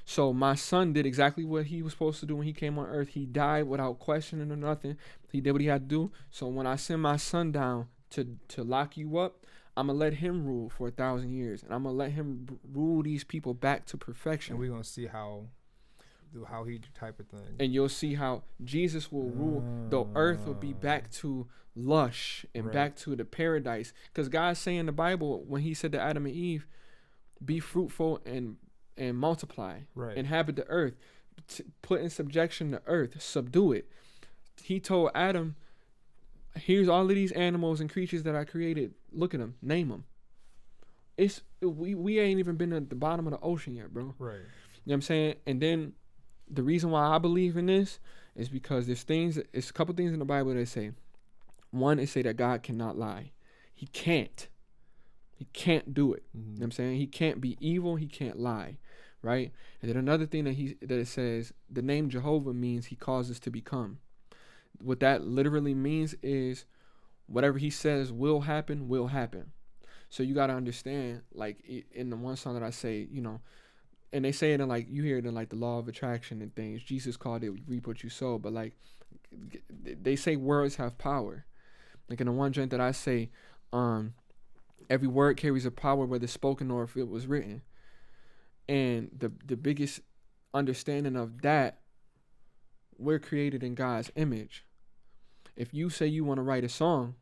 So my son did exactly what he was supposed to do when he came on earth. He died without questioning or nothing. He did what he had to do. So when I send my son down to lock you up, I'm going to let him rule for 1,000 years. And I'm going to let him rule these people back to perfection. And we're going to see how he type of thing. And you'll see how Jesus will rule. The earth will be back to lush and back to the paradise. Because God's saying in the Bible, when he said to Adam and Eve, be fruitful and multiply. Right. Inhabit the earth. Put in subjection the earth. Subdue it. He told Adam here's all of these animals and creatures that I created. Look at them. Name them. We ain't even been at the bottom of the ocean yet, bro. Right. You know what I'm saying? And then the reason why I believe in this is because it's a couple things in the Bible that say. One, it say that God cannot lie. He can't do it. You know what I'm saying? He can't be evil. He can't lie. Right? And then another thing that it says, the name Jehovah means he causes to become. What that literally means is whatever he says will happen, will happen. So you got to understand, like in the one song that I say, you know, and they say it in like, you hear it in like the law of attraction and things. Jesus called it reap what you sow. But like they say words have power. Like in the one joint that I say, every word carries a power, whether spoken or if it was written. And the biggest understanding of that, we're created in God's image. If you say you want to write a song,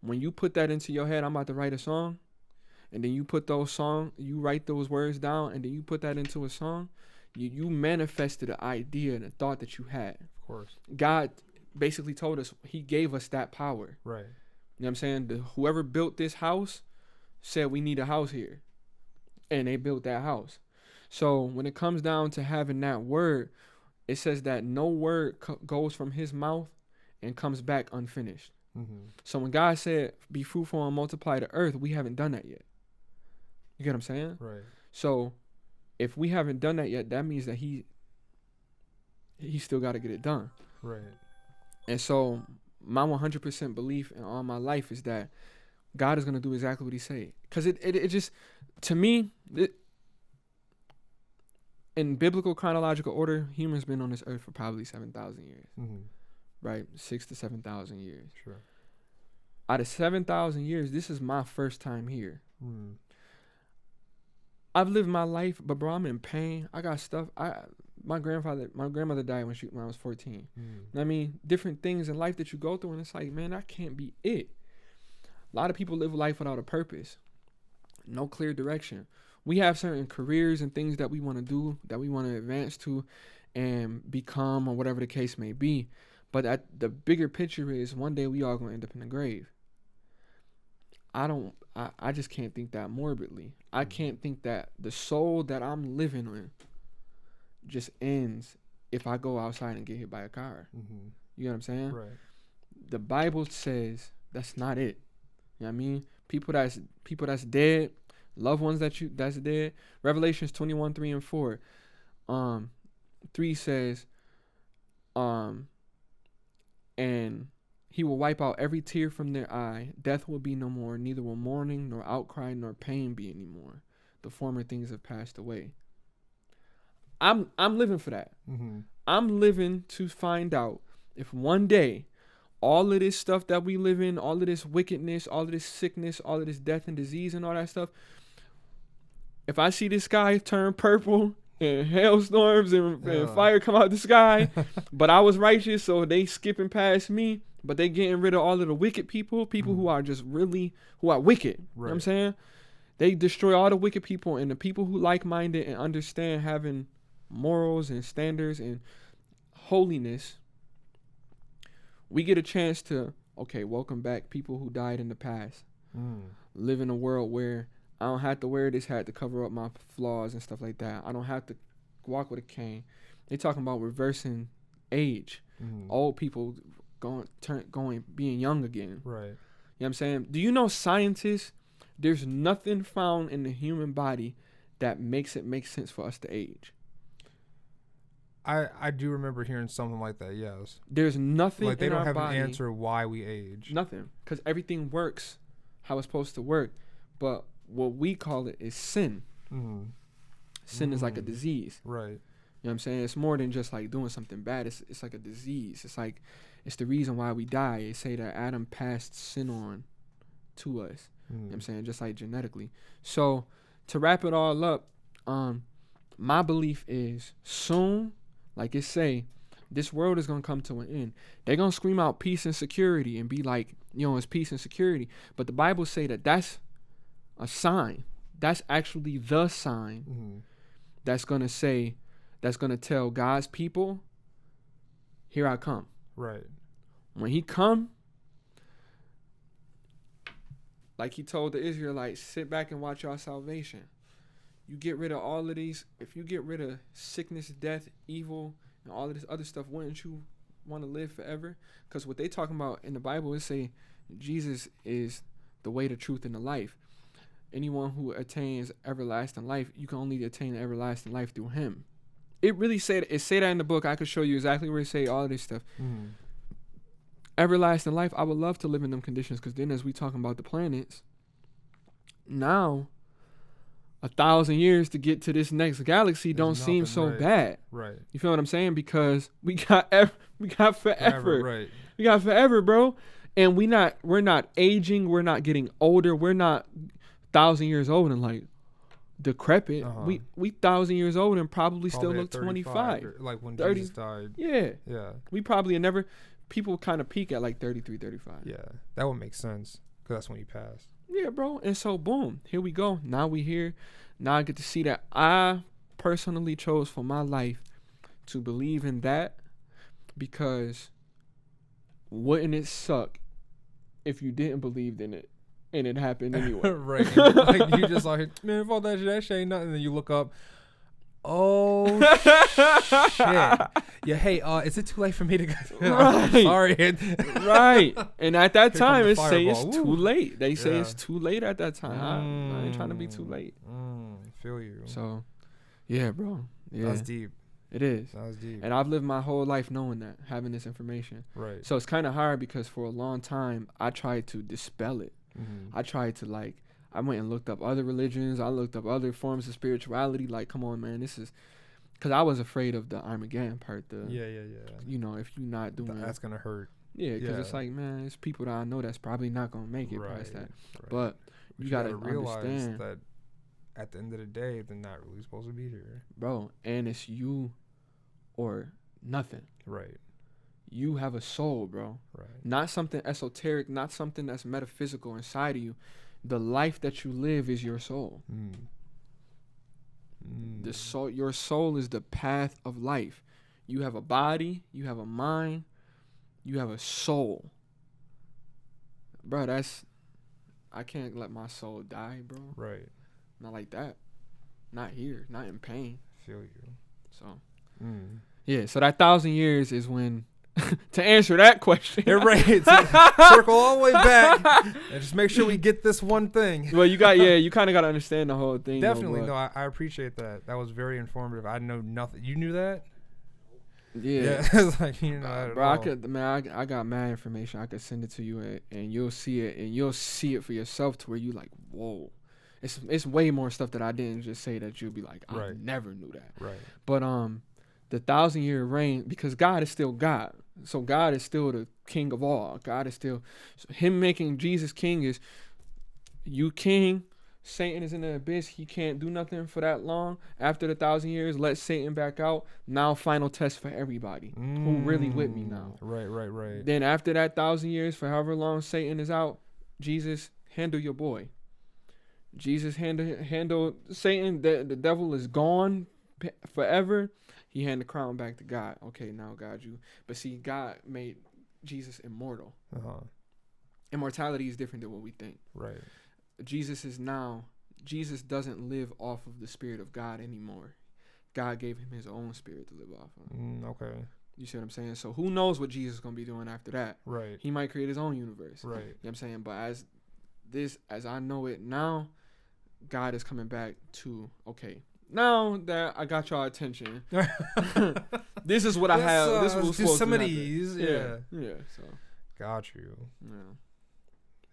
when you put that into your head, I'm about to write a song, and then you write those words down, and then you put that into a song, you manifested an idea and a thought that you had. Of course. God basically told us, he gave us that power. Right. You know what I'm saying? Whoever built this house said we need a house here, and they built that house. So when it comes down to having that word, it says that no word goes from his mouth and comes back unfinished. So when God said, be fruitful and multiply the earth, we haven't done that yet. You get what I'm saying? Right. So if we haven't done that yet, that means that he still got to get it done. Right. And so my 100% belief in all my life is that God is going to do exactly what he said. Because it just, to me, in biblical chronological order, humans been on this earth for probably 7,000 years. Right? 6,000 to 7,000 years. Sure. Out of 7,000 years, this is my first time here. I've lived my life, but bro, I'm in pain. I got stuff. My grandmother died when I was 14. I mean, different things in life that you go through, and it's like, man, that can't be it. A lot of people live life without a purpose, no clear direction. We have certain careers and things that we want to do, that we want to advance to and become, or whatever the case may be. But the bigger picture is one day we all going to end up in the grave. I just can't think that morbidly. I can't think that the soul that I'm living in just ends if I go outside and get hit by a car. You know what I'm saying? Right. The Bible says that's not it. You know what I mean? People that's dead, loved ones that's dead. Revelations 21:3-4. 3 says, and he will wipe out every tear from their eye. Death will be no more, neither will mourning, nor outcry, nor pain be anymore. The former things have passed away. I'm living for that. I'm living to find out if one day all of this stuff that we live in, all of this wickedness, all of this sickness, all of this death and disease and all that stuff, if I see the sky turn purple and hailstorms and fire come out the sky, but I was righteous, so they skipping past me, but they getting rid of all of the wicked people who are just really, who are wicked. Right. You know what I'm saying? They destroy all the wicked people, and the people who like-minded and understand having morals and standards and holiness, we get a chance to, welcome back people who died in the past. Live in a world where I don't have to wear this hat to cover up my flaws and stuff like that. I don't have to walk with a cane. They talking about reversing age. Old people being young again. Right. You know what I'm saying? Do you know scientists, there's nothing found in the human body that makes it make sense for us to age. I do remember hearing something like that, yes. There's nothing like they in don't our have body, an answer why we age. Nothing. Because everything works how it's supposed to work. But what we call it is sin. Sin is like a disease. Right. You know what I'm saying? It's more than just like doing something bad. It's like a disease. It's the reason why we die. They say that Adam passed sin on to us. You know what I'm saying? Just like genetically. So to wrap it all up, my belief is soon, like it say, this world is going to come to an end. They're going to scream out peace and security and be like, it's peace and security. But the Bible say that that's a sign. That's actually the sign that's going to tell God's people, here I come. Right. When he come, like he told the Israelites, sit back and watch your salvation. You get rid of all of these. If you get rid of sickness, death, evil, and all of this other stuff, wouldn't you want to live forever? Because what they talking about in the Bible is say Jesus is the way, the truth, and the life. Anyone who attains everlasting life, you can only attain everlasting life through him. It really say that in the book. I could show you exactly where it say all of this stuff. Everlasting life, I would love to live in them conditions, because then as we talking about the planets, now 1,000 years to get to this next galaxy don't seem so bad. Right. You feel what I'm saying? Because we got forever. Right. We got forever, bro. And we're not aging, we're not getting older, we're not 1,000 years old and like decrepit. We 1,000 years old and probably still look 25. Like when 30, Jesus died. Yeah. Yeah. We probably never. People kind of peak at like 33, 35. Yeah, that would make sense because that's when you pass. Yeah, bro. And so, boom, here we go. Now we here. Now I get to see that I personally chose for my life to believe in that, because wouldn't it suck if you didn't believe in it and it happened anyway? Right. Like you just like, man, fuck that shit. That shit ain't nothing. And then you look up. Oh shit! Yeah, hey, is it too late for me to go? Right. Sorry. Right. And at that Here time, comes it the say fireball. it's too Woo. late. They say Yeah. it's too late at that time. I ain't trying to be too late. Feel you. So, yeah, bro. Yeah, That's deep. it is. That was deep. And I've lived my whole life knowing that, having this information. Right. So it's kind of hard, because for a long time, I tried to dispel it. Mm-hmm. I tried to I went and looked up other religions. I looked up other forms of spirituality. Like, come on, man, this is. Because I was afraid of the Armageddon part. Yeah. You know, if you're not doing That's gonna hurt. Yeah, because it's Yeah. like, man, it's people that I know that's probably not going to make it past that. Right. But you got to realize understand, that at the end of the day, they're not really supposed to be here. bro, and it's you or nothing. Right. You have a soul, bro. Right. Not something esoteric, not something that's metaphysical inside of you. The life that you live is your soul. The soul, your soul is the path of life. You have a body, you have a mind, you have a soul. Bro, I can't let my soul die, bro. Right. Not like that. Not here. Not in pain. Feel you. So, yeah. So that 1,000 years is when, to answer that question. You're right. Circle all the way back and just make sure we get this one thing. Well, you kind of got to understand the whole thing. Definitely. Though, No, I appreciate that. That was very informative. I know nothing. You knew that? Yeah. It's like, you know, bro, I got mad information. I could send it to you and you'll see it, and you'll see it for yourself to where you like, whoa. It's way more stuff that I didn't just say that you'll be like, I Right. never knew that. Right. But the 1,000-year reign, because God is still God. So God is still the king of all. God is still, so him making Jesus king is, you king, Satan is in the abyss. He can't do nothing for that long. After the 1,000 years, let Satan back out. Now final test for everybody who really with me now. Right. Then after that 1,000 years, for however long Satan is out, Jesus, handle your boy. Jesus handle Satan. The devil is gone forever. He hand the crown back to God. Okay, now God, you. But see, God made Jesus immortal. Immortality is different than what we think. Right. Jesus doesn't live off of the spirit of God anymore. God gave him his own spirit to live off of. Okay. You see what I'm saying? So who knows what Jesus is going to be doing after that? Right. He might create his own universe. Right. You know what I'm saying? But as I know it now, God is coming back to, okay, now that I got y'all attention, this is what I have. This was supposed some to of happen. these. Yeah. So. Got you. Yeah.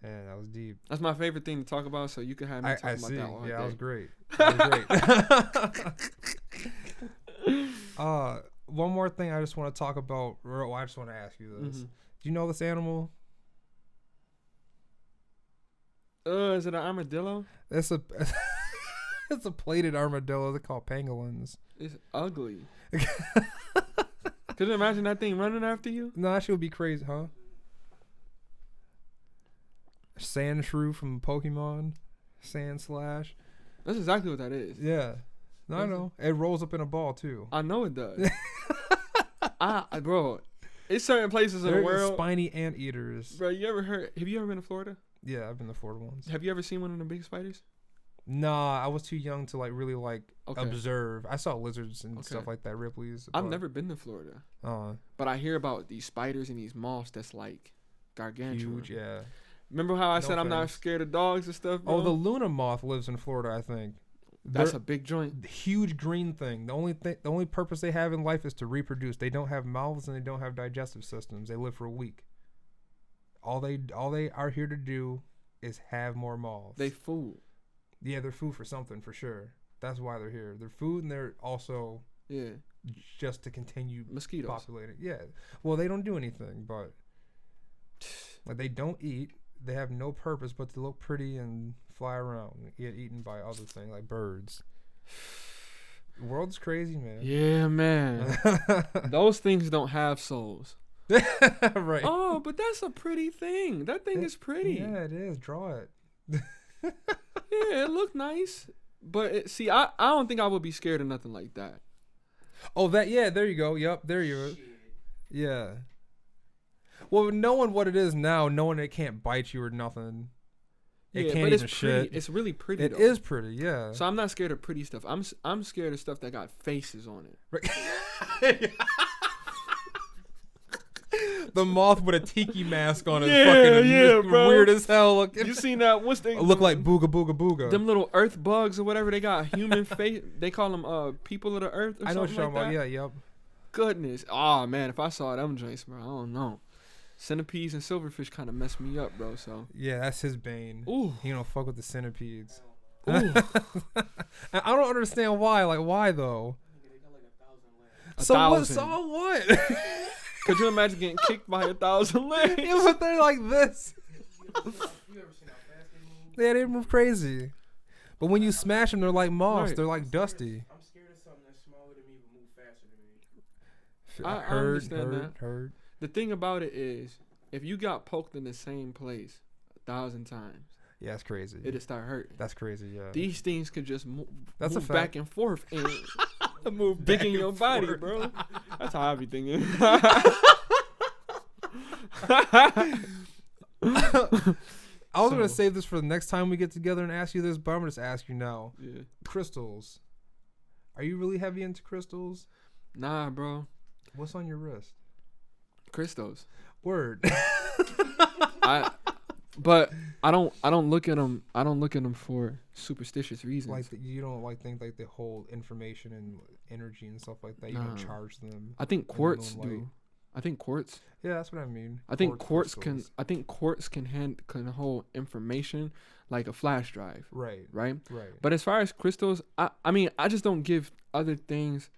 Man, that was deep. That's my favorite thing to talk about. So you can have me talk about see. that all day. That was great. That was great. One more thing I just want to talk about. Well, I just want to ask you this. Do you know this animal? Is it an armadillo? It's a it's a plated armadillo. They're called pangolins. It's ugly. Could you imagine that thing running after you? No, that shit would be crazy, huh? Sand shrew from Pokemon. Sand slash. That's exactly what that is. Yeah. No, I know. It rolls up in a ball too. I know it does. Bro, it's certain places in the They're world. spiny anteaters. Bro, have you ever been to Florida? Yeah, I've been to Florida once. Have you ever seen one of the big spiders? Nah, I was too young to like really like Okay. observe. I saw lizards and Okay. stuff like that, Ripley's. I've but- never been to Florida, Uh, but I hear about these spiders and these moths that's like gargantuan. huge, yeah. Remember how I No said I'm not thanks. scared of dogs and stuff? Oh, bro? the Luna moth lives in Florida, I think. That's They're a big joint. the huge green thing. The only purpose they have in life is to reproduce. They don't have mouths and they don't have digestive systems. They live for a week. All they are here to do is have more moths. They food. Yeah, they're food for something for sure. That's why they're here. They're food and they're also Yeah, just to continue mosquitoes. populating. Yeah. Well, they don't do anything, but like they don't eat. They have no purpose but to look pretty and fly around and get eaten by other things like birds. The world's crazy, man. Yeah, man. Those things don't have souls. Right. Oh, but that's a pretty thing. That thing is pretty. Yeah, it is. Draw it. Yeah, it looked nice. But see, I don't think I would be scared of nothing like that. Oh, that. Yeah, there you go. Yep, there you go. Yeah. Well, knowing what it is now, knowing it can't bite you or nothing, it Yeah, can't but even it's pretty. shit. It's really pretty. It though. is pretty, yeah. So I'm not scared of pretty stuff. I'm scared of stuff that got faces on it. Right. The moth with a tiki mask on is Yeah, fucking yeah, bro. weird as hell. Look, You seen that? What's they look like booga booga booga. them little earth bugs or whatever? They got human face. They call them people of the earth. Or I know what something you're like talking that. about. Yeah, yep. Goodness. Oh man, if I saw them joints, bro, I don't know. Centipedes and silverfish kind of messed me up, bro. So. Yeah, that's his bane. Ooh. He don't fuck with the centipedes. Ooh. I don't understand why. Like, why though? A So what? 1,000. So what? Could you imagine getting kicked by 1,000 legs? Yeah, but they're like this. Yeah, they move crazy. But when you smash them, they're like moss. Right. They're like dusty. I'm scared of something that's smaller than me but move faster than me. I understand that. Heard. The thing about it is, if you got poked in the same place 1,000 times, Yeah, that's crazy. it'll start hurting. That's crazy. Yeah. These things could just move That's a back fact. and forth and move dig in your body, bro. That's how I be thinking. I was gonna So- save this for the next time we get together and ask you this, but I'm gonna just ask you now. Yeah. Crystals. Are you really heavy into crystals? Nah, bro. What's on your wrist? Crystals. Word. But I don't look at them. I don't look at them for superstitious reasons. Like you don't like think like the whole information and energy and stuff like that. You don't Nah. charge them. I think in the quartz moonlight. do. I think quartz. Yeah, that's what I mean. I think quartz crystals. can hold information like a flash drive, Right. right? Right. But as far as crystals, I mean, I just don't give other things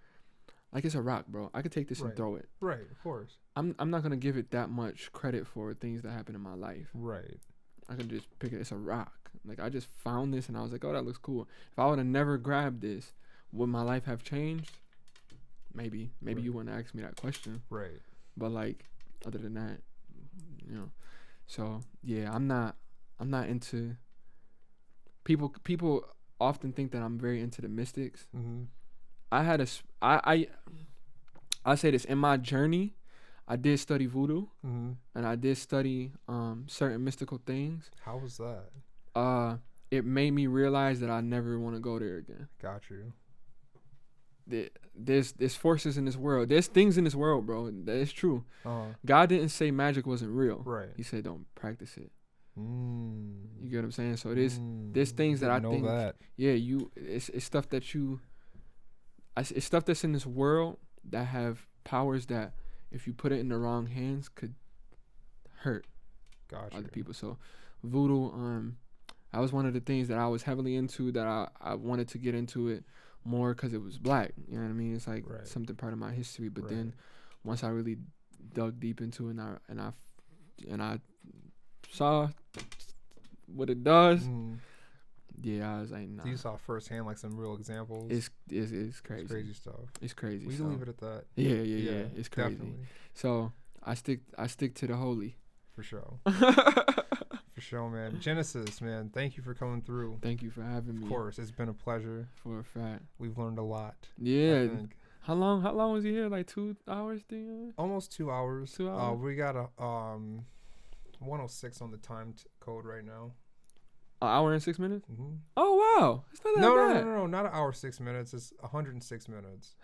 like it's a rock, bro. I could take this Right. and throw it. Right. Of course. I'm not gonna give it that much credit for things that happen in my life. Right. I can just pick it. It's a rock. Like I just found this and I was like, oh, that looks cool. If I would have never grabbed this, would my life have changed? Maybe. Maybe you wouldn't ask me that question. Right. But like, other than that, you know. So yeah, I'm not into. People often think that I'm very into the mystics. Mm-hmm. I say this in my journey. I did study voodoo Mm-hmm. and I did study certain mystical things. How was that? It made me realize that I never want to go there again. Got you. There's forces in this world. There's things in this world, bro. That is true. God didn't say magic wasn't real. Right. He said don't practice it. Mm. You get what I'm saying? So there's things that I know think. that. Yeah, it's stuff that it's stuff that's in this world that have powers that if you put it in the wrong hands could hurt Got you. other people. So voodoo, that was one of the things that I was heavily into, that I wanted to get into it more because it was black. You know what I mean? It's like Right. something part of my history. But Right. then once I really dug deep into it and I saw what it does, yeah, I was like, nah. So you saw firsthand like some real examples. It's crazy. It's crazy stuff. It's crazy. We so. can leave it at that. Yeah. It's crazy. Definitely. So I stick to the holy. For sure. For sure, man. Genecist, man. Thank you for coming through. Thank you for having me. Of course, it's been a pleasure. For a fact. We've learned a lot. Yeah. I think. How long was he here? Like 2 hours? Almost 2 hours. 2 hours? We got a 106 on the time code right now. An hour and 6 minutes? Mm-hmm. Oh, wow. It's not that bad. No, not an hour 6 minutes. It's 106 minutes.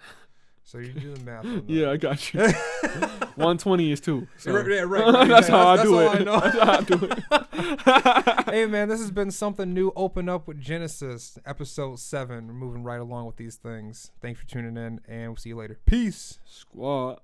So you do the math on that. Yeah, I got you. 120 is 2. So. Right. That's how I do all it. I know. That's how I do it. Hey, man, this has been something new. Open Up with Genecist, episode 7. We're moving right along with these things. Thanks for tuning in, and we'll see you later. Peace. Squad.